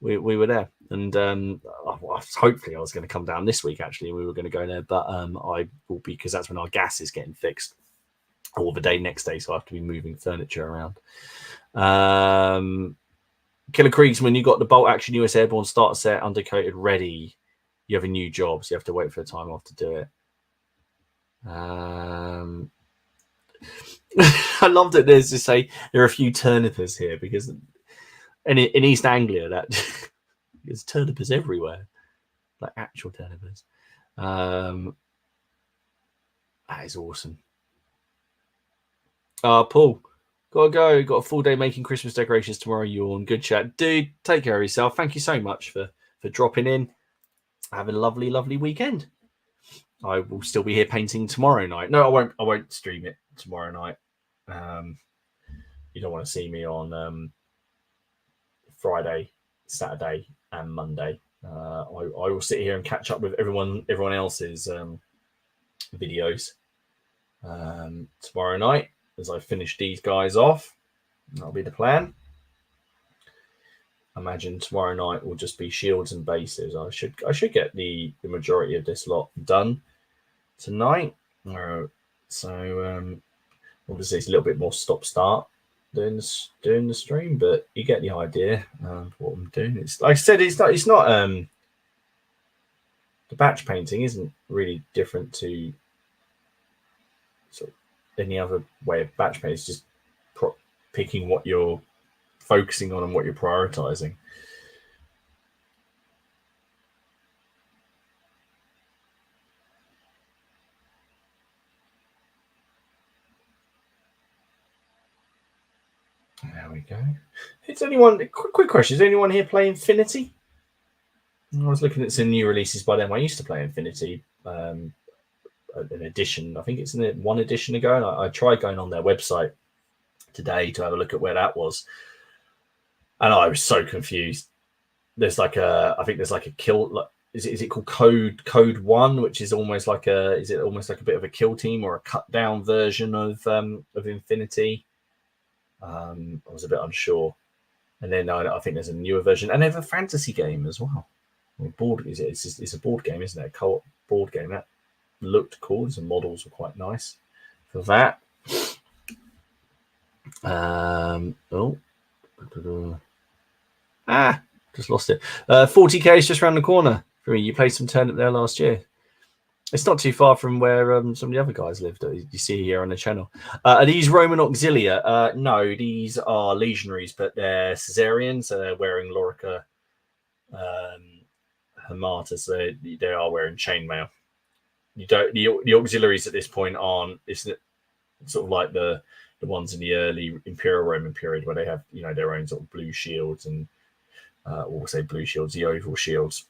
We were there, and hopefully I was going to come down this week. Actually, we were going to go there, but I will be, because that's when our gas is getting fixed, or the next day, so I have to be moving furniture around. Killer Creeks, when you got the bolt action US Airborne starter set undercoated ready, you have a new job, so you have to wait for a time off to do it. I loved it. There's to say there are a few turnipers here, because in East Anglia that there's turnipers everywhere, like actual turnipers. That is awesome. Paul, gotta go. Got a full day making Christmas decorations tomorrow. Yawn. Good chat, dude. Take care of yourself. Thank you so much for dropping in. Have a lovely weekend. I will still be here painting tomorrow night. No, I won't stream it tomorrow night. You don't want to see me on Friday, Saturday, and Monday. I will sit here and catch up with everyone else's videos tomorrow night as I finish these guys off. That'll be the plan. I imagine tomorrow night will just be shields and bases. I should get the majority of this lot done tonight. So obviously it's a little bit more stop-start doing the stream, but you get the idea of what I'm doing. It's like I said, it's not the batch painting isn't really different to sort of any other way of batch painting. It's just picking what you're focusing on and what you're prioritizing. There we go. Is anyone, quick question, is anyone here play Infinity? I was looking at some new releases by them. I used to play Infinity, an edition. I think it's in one edition ago. And I tried going on their website today to have a look at where that was. And I was so confused. There's like I think there's like a kill, like, is it called Code 1, which is almost like a bit of a kill team or a cut down version of Infinity? I was a bit unsure. And then I think there's a newer version, and they have a fantasy game as well. It's a board game, isn't it? A co-op board game. That looked cool. The models were quite nice for that. Just lost it. 40k is just around the corner for me. You played some turnip there last year. It's not too far from where some of the other guys lived. You see here on the channel. Are these Roman auxilia? No, these are legionaries, but they're Caesarians. So they're wearing Lorica Hamata, so they are wearing chainmail. The auxiliaries at this point aren't. It's sort of like the ones in the early Imperial Roman period where they have their own sort of blue shields and blue shields, the oval shields.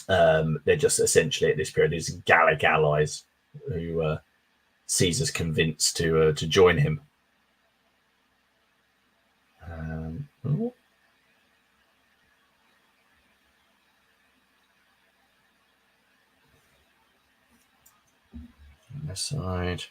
They're just essentially at this period is Gallic allies who Caesar's convinced to join him. On this side.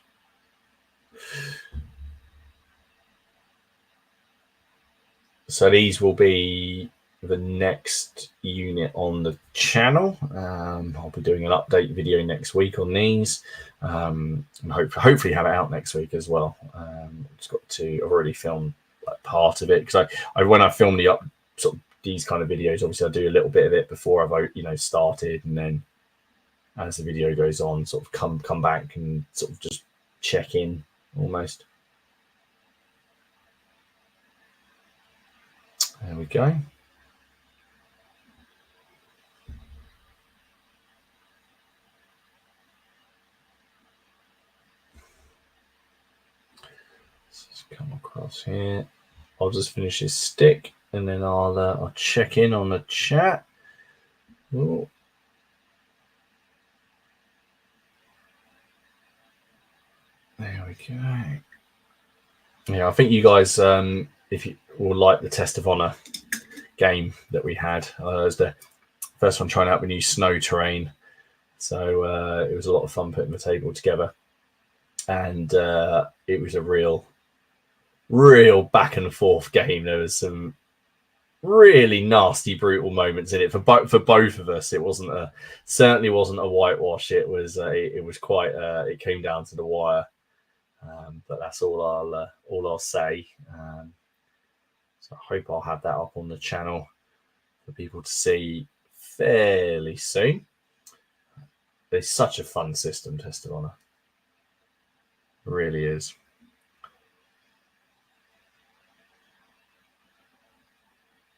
So these will be the next unit on the channel. I'll be doing an update video next week on these, and hopefully have it out next week as well. I've already filmed part of it because when I film these kind of videos, obviously I do a little bit of it before I've started, and then as the video goes on, sort of come back and sort of just check in almost. There we go. Let's just come across here. I'll just finish this stick and then I'll check in on the chat. Ooh. There we go. Yeah, I think you guys, if you will like the Test of Honor game that we had, it was the first one trying out the new snow terrain. So it was a lot of fun putting the table together, and it was a real back and forth game. There was some really nasty, brutal moments in it for both of us. It certainly wasn't a whitewash. It was quite. It came down to the wire. But that's all I'll say. So I hope I'll have that up on the channel for people to see fairly soon. It's such a fun system, Test of Honor. It really is.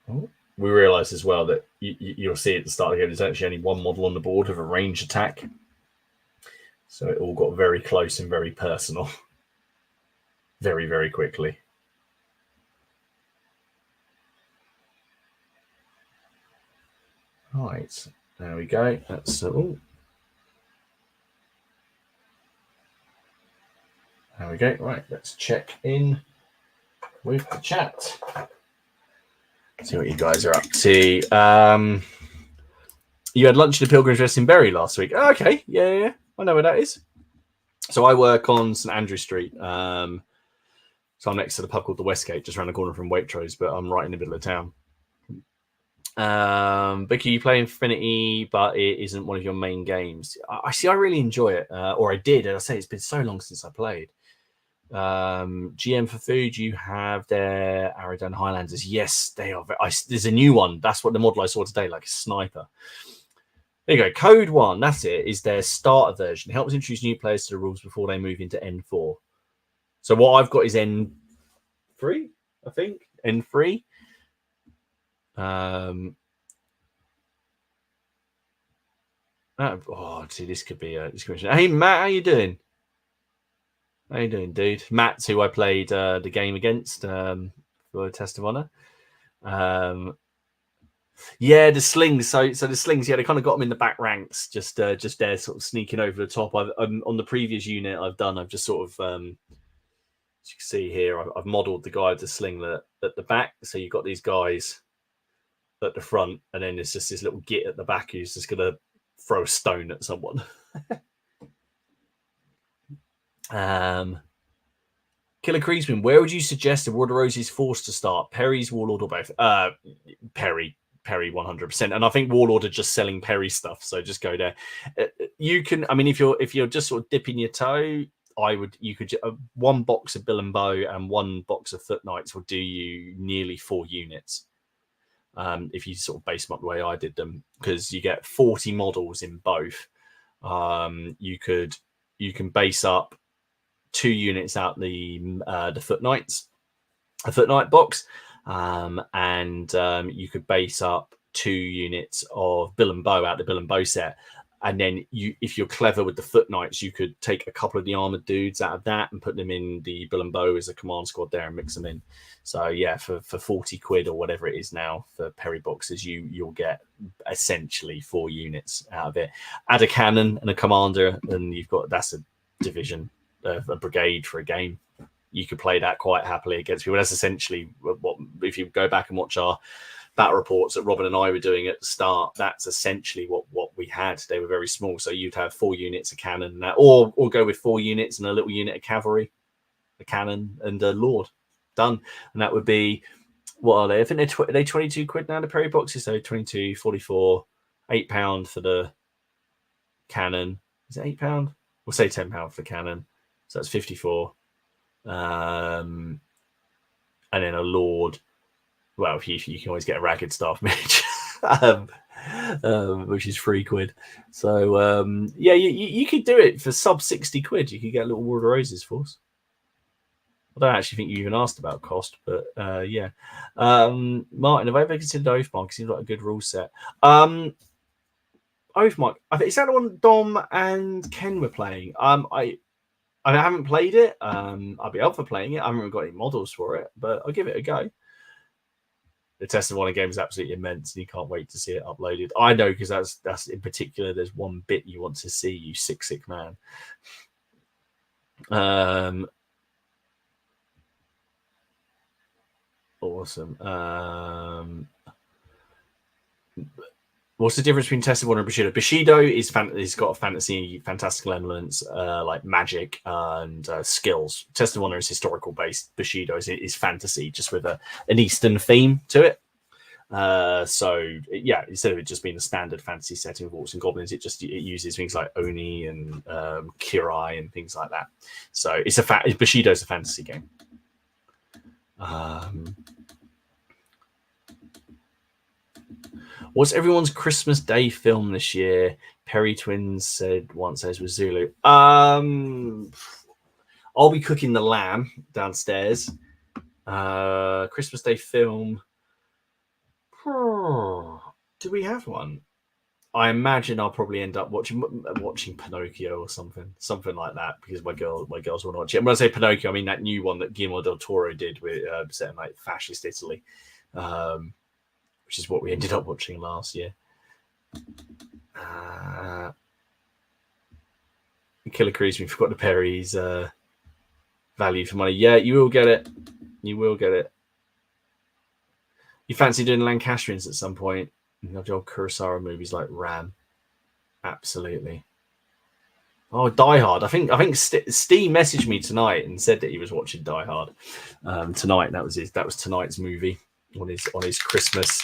Oh, we realise as well that you'll see at the start of the game, there's actually only one model on the board of a range attack. So it all got very close and very personal. Very, very quickly. Right, there we go. That's all. There we go. Right, let's check in with the chat. See what you guys are up to. You had lunch at the Pilgrim's Rest in Bury last week. Oh, okay, yeah, I know where that is. So I work on St Andrew Street. So I'm next to the pub called the Westgate, just around the corner from Waitrose, but I'm right in the middle of town. Vicky, you play Infinity, but it isn't one of your main games. I really enjoy it, or I did. And I say it's been so long since I played. GM for food, you have their Aradan Highlanders. Yes, they are. There's a new one. That's what the model I saw today, like a sniper. There you go. Code 1, that's it, is their starter version. It helps introduce new players to the rules before they move into N4. So what I've got is N3, I think. N3. See, this could be a discussion. Hey, Matt, how you doing? How you doing, dude? Matt's who I played the game against for for a test of honor. Yeah, the slings. So the slings. Yeah, they kind of got them in the back ranks, just there, sort of sneaking over the top. On the previous unit I've just sort of, as you can see here, I've modelled the guy with the sling at the back. So you've got these guys at the front, and then there's just this little git at the back who's just gonna throw a stone at someone. Killer Creasman, where would you suggest the War of the Roses force to start? Perry's, Warlord, or both? Perry 100%. And I think Warlord are just selling Perry stuff, so just go there. You can, I mean, if you're just sort of dipping your toe, you could one box of Bill and Bow and one box of Foot Knights will do you nearly 4 units. If you sort of base them up the way I did them, because you get 40 models in both. You can base up 2 units out the Foot Knights, a Foot Knight box, and you could base up 2 units of Bill and Bow out the Bill and Bow set. And then if you're clever with the Foot Knights, you could take a couple of the armored dudes out of that and put them in the Bill and Bow as a command squad there and mix them in. So yeah, for 40 quid or whatever it is now for Perry boxes, you'll get essentially 4 units out of it. Add a cannon and a commander, and that's a division, a brigade for a game. You could play that quite happily against people. That's essentially what, if you go back and watch our battle reports that Robin and I were doing at the start, that's essentially what we had. They were very small, so you'd have 4 units of cannon, or go with 4 units and a little unit of cavalry, a cannon, and a lord. Done. And that would be, what are they? I think they're 22 quid now, the Perry boxes. So 22, 44, £8 for the cannon. Is it £8? We'll say £10 for the cannon. So that's 54. And then a lord. Well, you can always get a ragged staff mage, which is 3 quid. So yeah, you could do it for sub 60 quid. You could get a little War of the Roses force. I don't actually think you even asked about cost, but yeah. Martin, have I ever considered Oathmark? It seems like a good rule set. Oathmark, is that the one Dom and Ken were playing? I haven't played it. I'll be up for playing it. I haven't got any models for it, but I'll give it a go. The Test of Honor game is absolutely immense, and you can't wait to see it uploaded. I know, because that's in particular. There's one bit you want to see, you sick man. Awesome. What's the difference between Test of Honor and Bushido? Bushido is got fantastical elements like magic and skills. Test of Honor is historical based. Bushido is fantasy, just with an Eastern theme to it. So yeah, instead of it just being a standard fantasy setting of orcs and goblins, it uses things like Oni and Kirai and things like that. So Bushido's a fantasy game. What's everyone's Christmas Day film this year? Perry Twins said once, as with Zulu. I'll be cooking the lamb downstairs. Christmas Day film. Do we have one? I imagine I'll probably end up watching Pinocchio or something like that, because my girls want to watch it. And when I say Pinocchio, I mean that new one that Guillermo del Toro did with set in like fascist Italy. Which is what we ended up watching last year. Killer Cruise, we forgot the Perry's value for money. Yeah, you will get it. You will get it. You fancy doing Lancastrians at some point? You know, the old Kurosawa movies like Ram. Absolutely. Oh, Die Hard. I think Steve messaged me tonight and said that he was watching Die Hard tonight. That was tonight's movie on his Christmas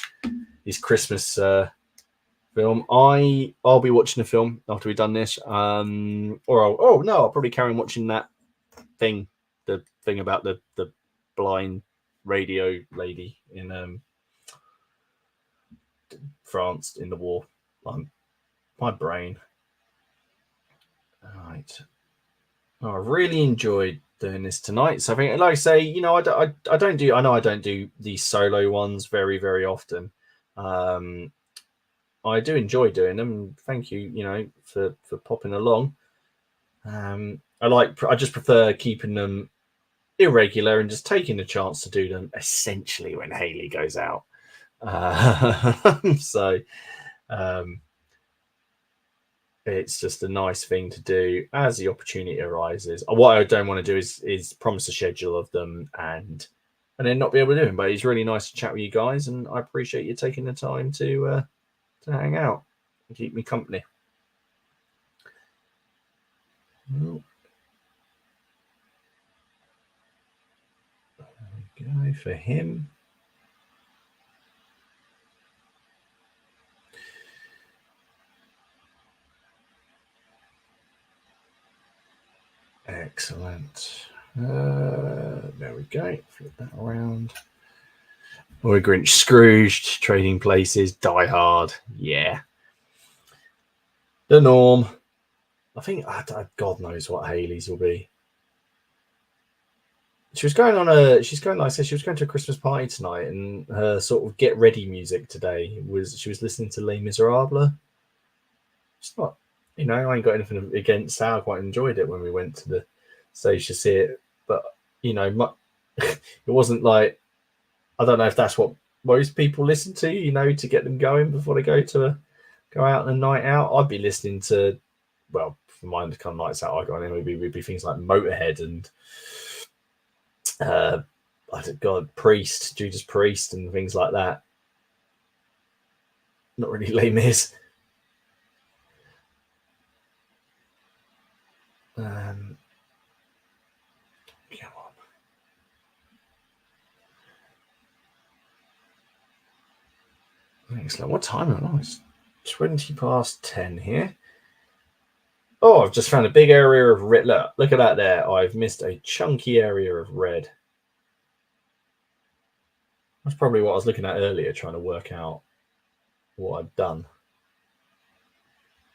film. I'll be watching the film after we've done this. I'll probably carry on watching that thing, the thing about the blind radio lady in France in the war. My brain. All right. Oh, I really enjoyed doing this tonight. So I think, like I say, you know, I don't do these solo ones very, very often. I do enjoy doing them. Thank you, you know, for popping along. I just prefer keeping them. Irregular and just taking the chance to do them essentially when Haley goes out. So it's just a nice thing to do as the opportunity arises. What I don't want to do is promise a schedule of them and then not be able to do them. But it's really nice to chat with you guys, and I appreciate you taking the time to hang out and keep me company. Well, there we go for him. Excellent. There we go. Flip that around. Or Grinch Scrooged, Trading Places, Die Hard. Yeah. The norm. I think, God knows what Haley's will be. She was going like I said, she was going to a Christmas party tonight, and her sort of get ready music today she was listening to Les Miserables. It's not, I ain't got anything against that. I quite enjoyed it when we went to the stage to see it, but it wasn't like, I don't know if that's what most people listen to, to get them going before they go out on a night out. I'd be listening to, well, for my kind of nights out I go on, it would be things like Motorhead and Judas Priest and things like that. Not really Les Mis. Come on. Excellent. What time am I? It's 20 past 10 here. Oh, I've just found a big area of red. Look at that there. I've missed a chunky area of red. That's probably what I was looking at earlier, trying to work out what I'd done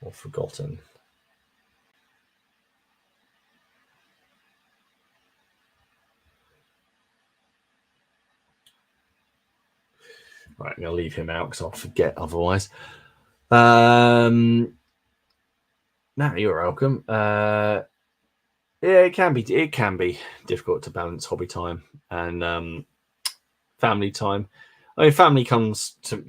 or forgotten. Right, I'm going to leave him out because I'll forget otherwise. No, you're welcome. Yeah, it can be difficult to balance hobby time and family time. I mean, family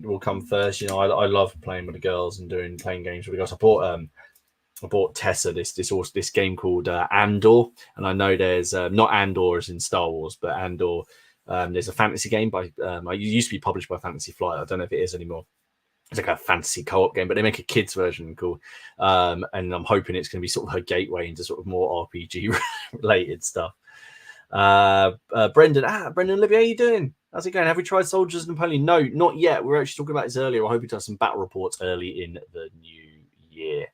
will come first. I love playing with the girls and playing games with the girls. I bought Tessa this game called Andor, and I know there's not Andor as in Star Wars, but Andor. There's a fantasy game by it used to be published by Fantasy Flight. I don't know if it is anymore. It's like a fantasy co-op game, but they make a kids version cool. And I'm hoping it's going to be sort of her gateway into sort of more RPG related stuff. Brendan, Olivia, how you doing? How's it going? Have we tried Soldiers of Napoleon? No, not yet. We were actually talking about this earlier. We're hoping to have some battle reports early in the new year.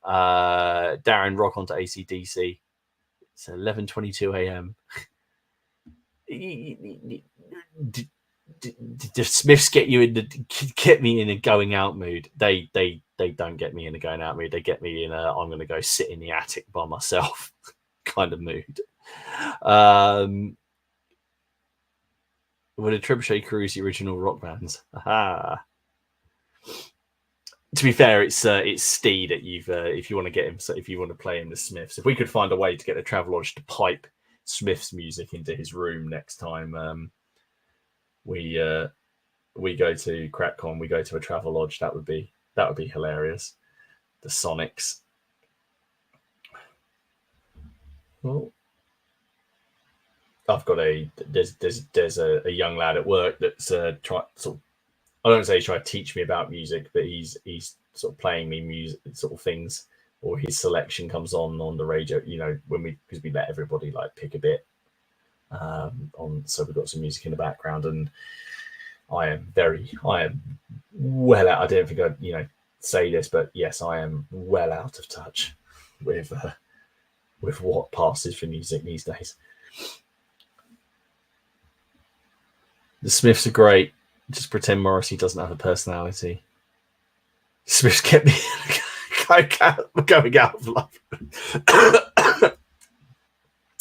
Darren, rock onto ACDC. It's 11:22 a.m. The Smiths get me in a going out mood. They don't get me in a going out mood. They get me in a I'm going to go sit in the attic by myself kind of mood. Would a Trebuchet Crew use the original rock bands? Aha. To be fair, it's Steed that you've if you want to get him, so if you want to play him the Smiths, if we could find a way to get the Travelodge to pipe Smiths music into his room next time we go to CrackCon, we go to a Travelodge, that would be hilarious. The Sonics. Well, I've got there's a young lad at work that's trying sort of, I don't say he's trying to teach me about music, but he's sort of playing me music sort of things, or his selection comes on the radio, because we let everybody like pick a bit on, so we've got some music in the background, and I am well out. I don't think I'd say this, but yes, I am well out of touch with what passes for music these days. The Smiths are great. Just pretend Morrissey doesn't have a personality. Smiths kept me going out of love.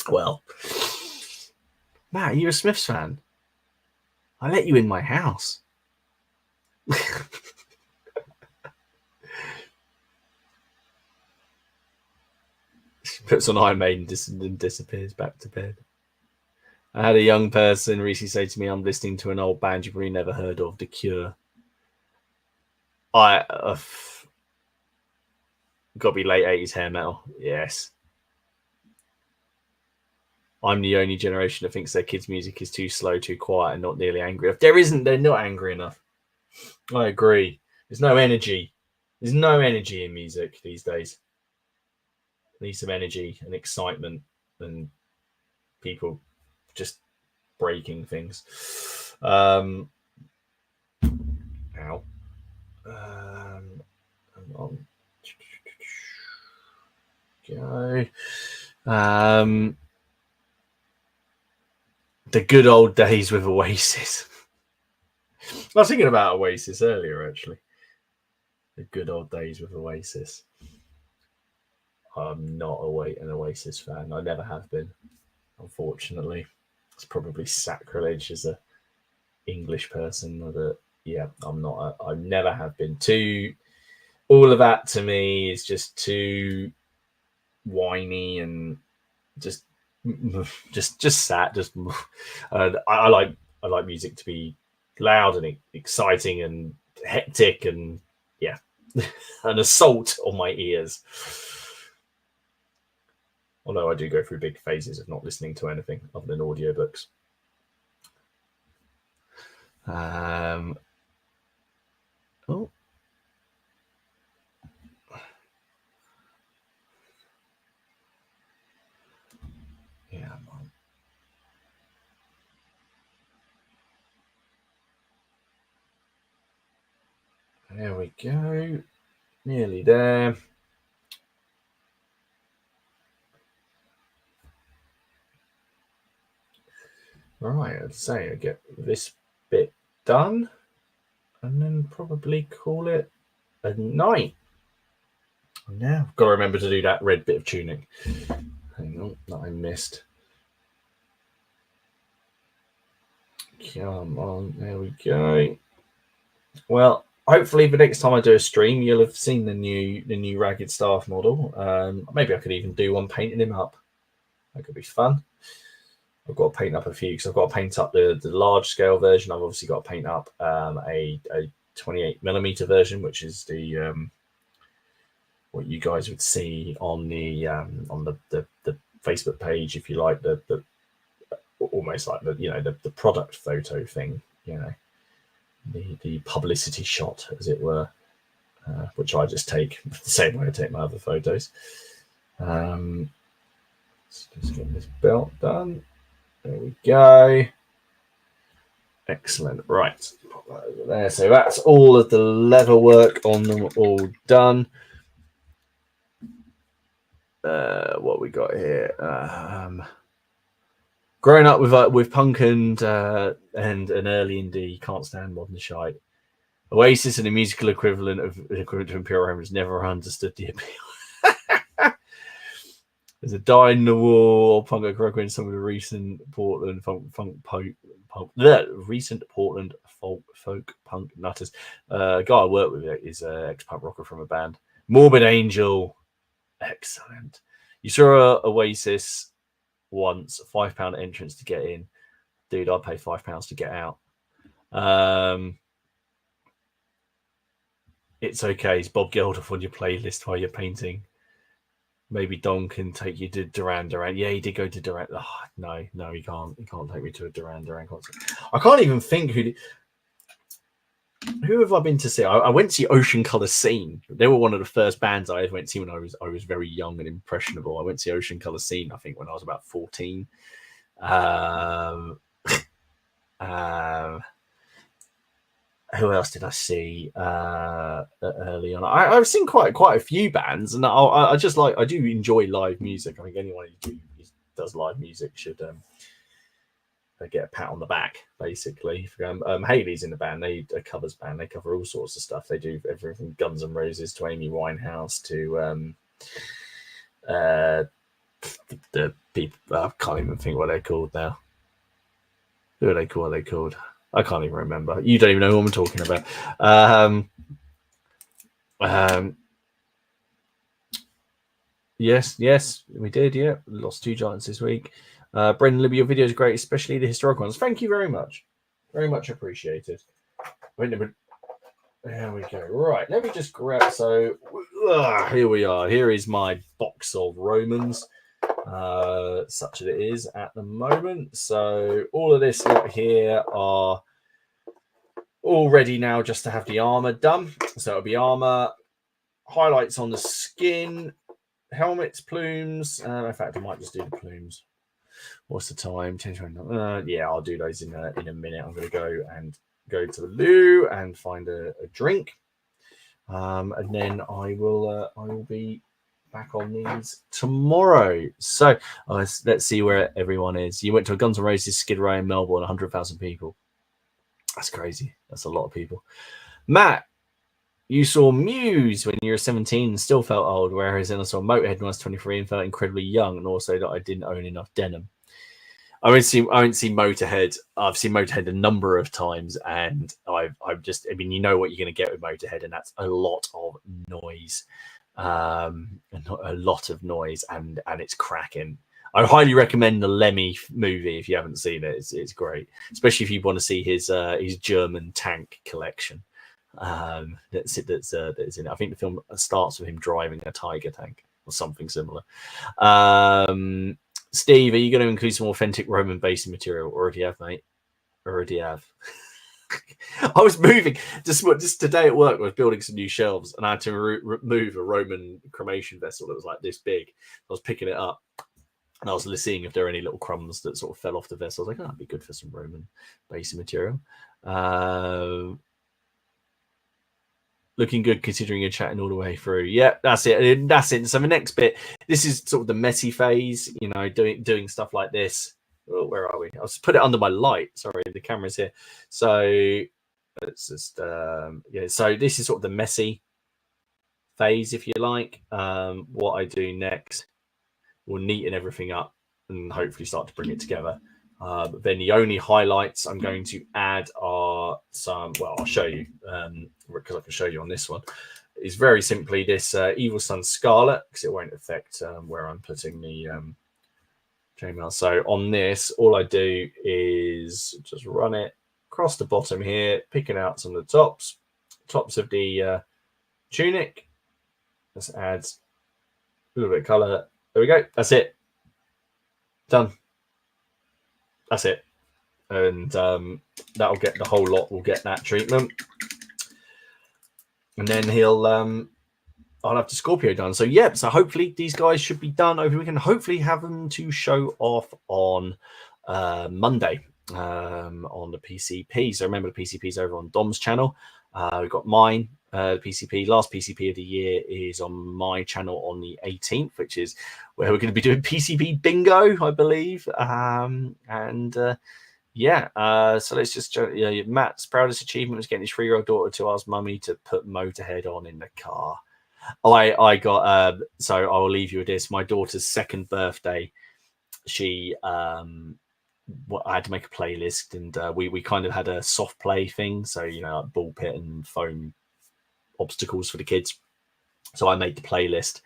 Well, Matt, are you a Smiths fan? I let you in my house. She puts on Iron Maiden and disappears back to bed. I had a young person recently say to me, I'm listening to an old band you've probably never heard of, The Cure. Got to be late 80s hair metal. Yes. I'm the only generation that thinks their kids' music is too slow, too quiet, and not nearly angry enough. They're not angry enough. I agree. There's no energy. There's no energy in music these days. Need some energy and excitement and people just breaking things. Ow. Go. The good old days with Oasis. I was thinking about Oasis earlier, actually. The good old days with Oasis. I'm not an Oasis fan. I never have been, unfortunately. It's probably sacrilege as a English person, but yeah, I'm not. I never have been. All of that to me is just too whiny and just sad. I like music to be loud and exciting and hectic and yeah, an assault on my ears. Although I do go through big phases of not listening to anything other than audiobooks. Oh. Yeah. There we go. Nearly there. Right, I'd say I get this bit done and then probably call it a night. Now I've got to remember to do that red bit of tuning. Hang on, that I missed. Come on, there we go. Well, hopefully the next time I do a stream, you'll have seen the new Ragged Staff model. Maybe I could even do one painting him up. That could be fun. I've got to paint up a few because I've got to paint up the large scale version. I've obviously got to paint up a 28mm version, which is the what you guys would see on the Facebook page, if you like, the almost like the product photo thing, the publicity shot, as it were, which I just take the same way I take my other photos. Let's just get this belt done. There we go. Excellent. Right, pop that over there. So that's all of the leather work on them all done. What we got here? Growing up with punk and an early indie, can't stand modern shite. Oasis and the musical equivalent to Imperial Home has never understood the appeal. There's a die in the wall, punk and rock in some of the recent Portland recent Portland folk punk nutters. A guy I work with is an ex-punk rocker from a band, Morbid Angel. Excellent. You saw Oasis once, £5 entrance to get in. Dude, I'd pay £5 to get out. It's okay. It's Bob Geldof on your playlist while you're painting. Maybe Don can take you to Duran Duran. Yeah, he did go to Duran. Oh, no, he can't. He can't take me to a Duran Duran concert. I can't even think who have I been to see. I went to see Ocean Colour Scene. They were one of the first bands I ever went to see when I was very young and impressionable. I went to see Ocean Colour Scene, I think, when I was about 14. Who else did I see early on? I've seen quite a few bands, and I do enjoy live music. I think anyone who does live music should get a pat on the back, basically. Hayley's in the band. They a covers band. They cover all sorts of stuff. They do everything from Guns N' Roses to Amy Winehouse to the people. I can't even think what they're called now. Who are they called? I can't even remember. You don't even know what I'm talking about. Yes, we did. Yeah, lost 2 giants this week. Brendan Libby, your videos are great, especially the historical ones. Thank you very much. Very much appreciated. There we go. Right, let me just grab. So here we are. Here is my box of Romans, such as it is at the moment. So all of this lot here are all ready now just to have the armor done. So it'll be armor, highlights on the skin, helmets, plumes. In fact, I might just do the plumes. What's the time? 10:20. Yeah, I'll do those in a minute. I'm going to go to the loo and find a drink, and then I will be back on these tomorrow. So let's see where everyone is. You went to a Guns N' Roses Skid Row in Melbourne, 100,000 people. That's crazy. That's a lot of people. Matt, you saw Muse when you were 17 and still felt old, whereas then I saw Motorhead when I was 23 and felt incredibly young, and also that I didn't own enough denim. I won't see Motorhead. I've seen Motorhead a number of times, and I've just, I mean, you know what you're going to get with Motorhead, and that's a lot of noise, and a lot of noise, and it's cracking. I highly recommend the Lemmy movie if you haven't seen it. It's great, especially if you want to see his German tank collection. That's in it. I think the film starts with him driving a Tiger tank or something similar. Steve, are you going to include some authentic Roman basing material? Already have, mate. Already have. I was moving just today at work. I was building some new shelves, and I had to remove a Roman cremation vessel that was like this big. I was picking it up, and I was seeing if there were any little crumbs that sort of fell off the vessel. I was like, "Oh, that'd be good for some Roman basing material." Looking good considering you're chatting all the way through. Yeah, that's it. That's it. So the next bit, this is sort of the messy phase, you know, doing stuff like this. Oh, where are we? I'll just put it under my light. Sorry, the camera's here. So let's just yeah. So this is sort of the messy phase, if you like. What I do next, we'll neaten everything up and hopefully start to bring it together. But then the only highlights I'm going to add are some, well, I'll show you, because I can show you on this one. It's very simply this Evil Sun Scarlet, because it won't affect where I'm putting the chainmail. So on this, all I do is just run it across the bottom here, picking out some of the tops of the tunic. Let's add a little bit of color. There we go. That's it. Done. That's it. And that'll get the whole lot, will get that treatment. And then I'll have the Scorpio done. So yeah, so hopefully these guys should be done over the weekend. Hopefully have them to show off on Monday on the PCP. So remember, the PCP is over on Dom's channel. We've got mine. The PCP, last PCP of the year, is on my channel on the 18th, which is where we're going to be doing PCP bingo, I believe. Yeah, so let's just, Matt's proudest achievement was getting his 3-year-old daughter to ask mummy to put Motorhead on in the car. I got, so I will leave you with this. My daughter's 2nd birthday, she, I had to make a playlist, and we kind of had a soft play thing. So, you know, like ball pit and foam obstacles for the kids. So I made the playlist,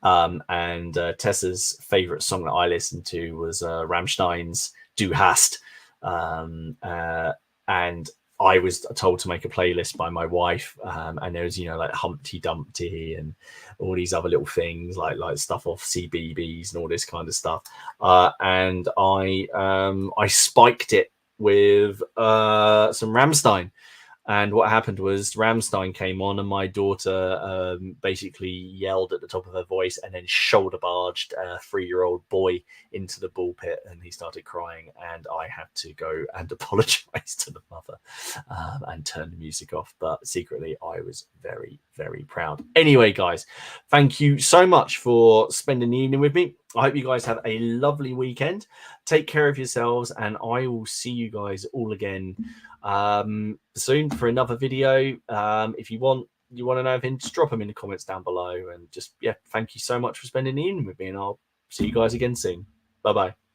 and Tessa's favorite song that I listened to was Rammstein's Du Hast, and I was told to make a playlist by my wife, and there was, you know, like Humpty Dumpty and all these other little things like stuff off CBBS and all this kind of stuff, and I spiked it with some Rammstein. And what happened was Rammstein came on, and my daughter basically yelled at the top of her voice and then shoulder barged a 3-year-old boy into the ball pit, and he started crying. And I had to go and apologize to the mother and turn the music off. But secretly, I was very, very proud. Anyway, guys, thank you so much for spending the evening with me. I hope you guys have a lovely weekend. Take care of yourselves, and I will see you guys all again soon for another video. If you want to know anything, just drop them in the comments down below. And just, yeah, thank you so much for spending the evening with me, and I'll see you guys again soon. Bye bye.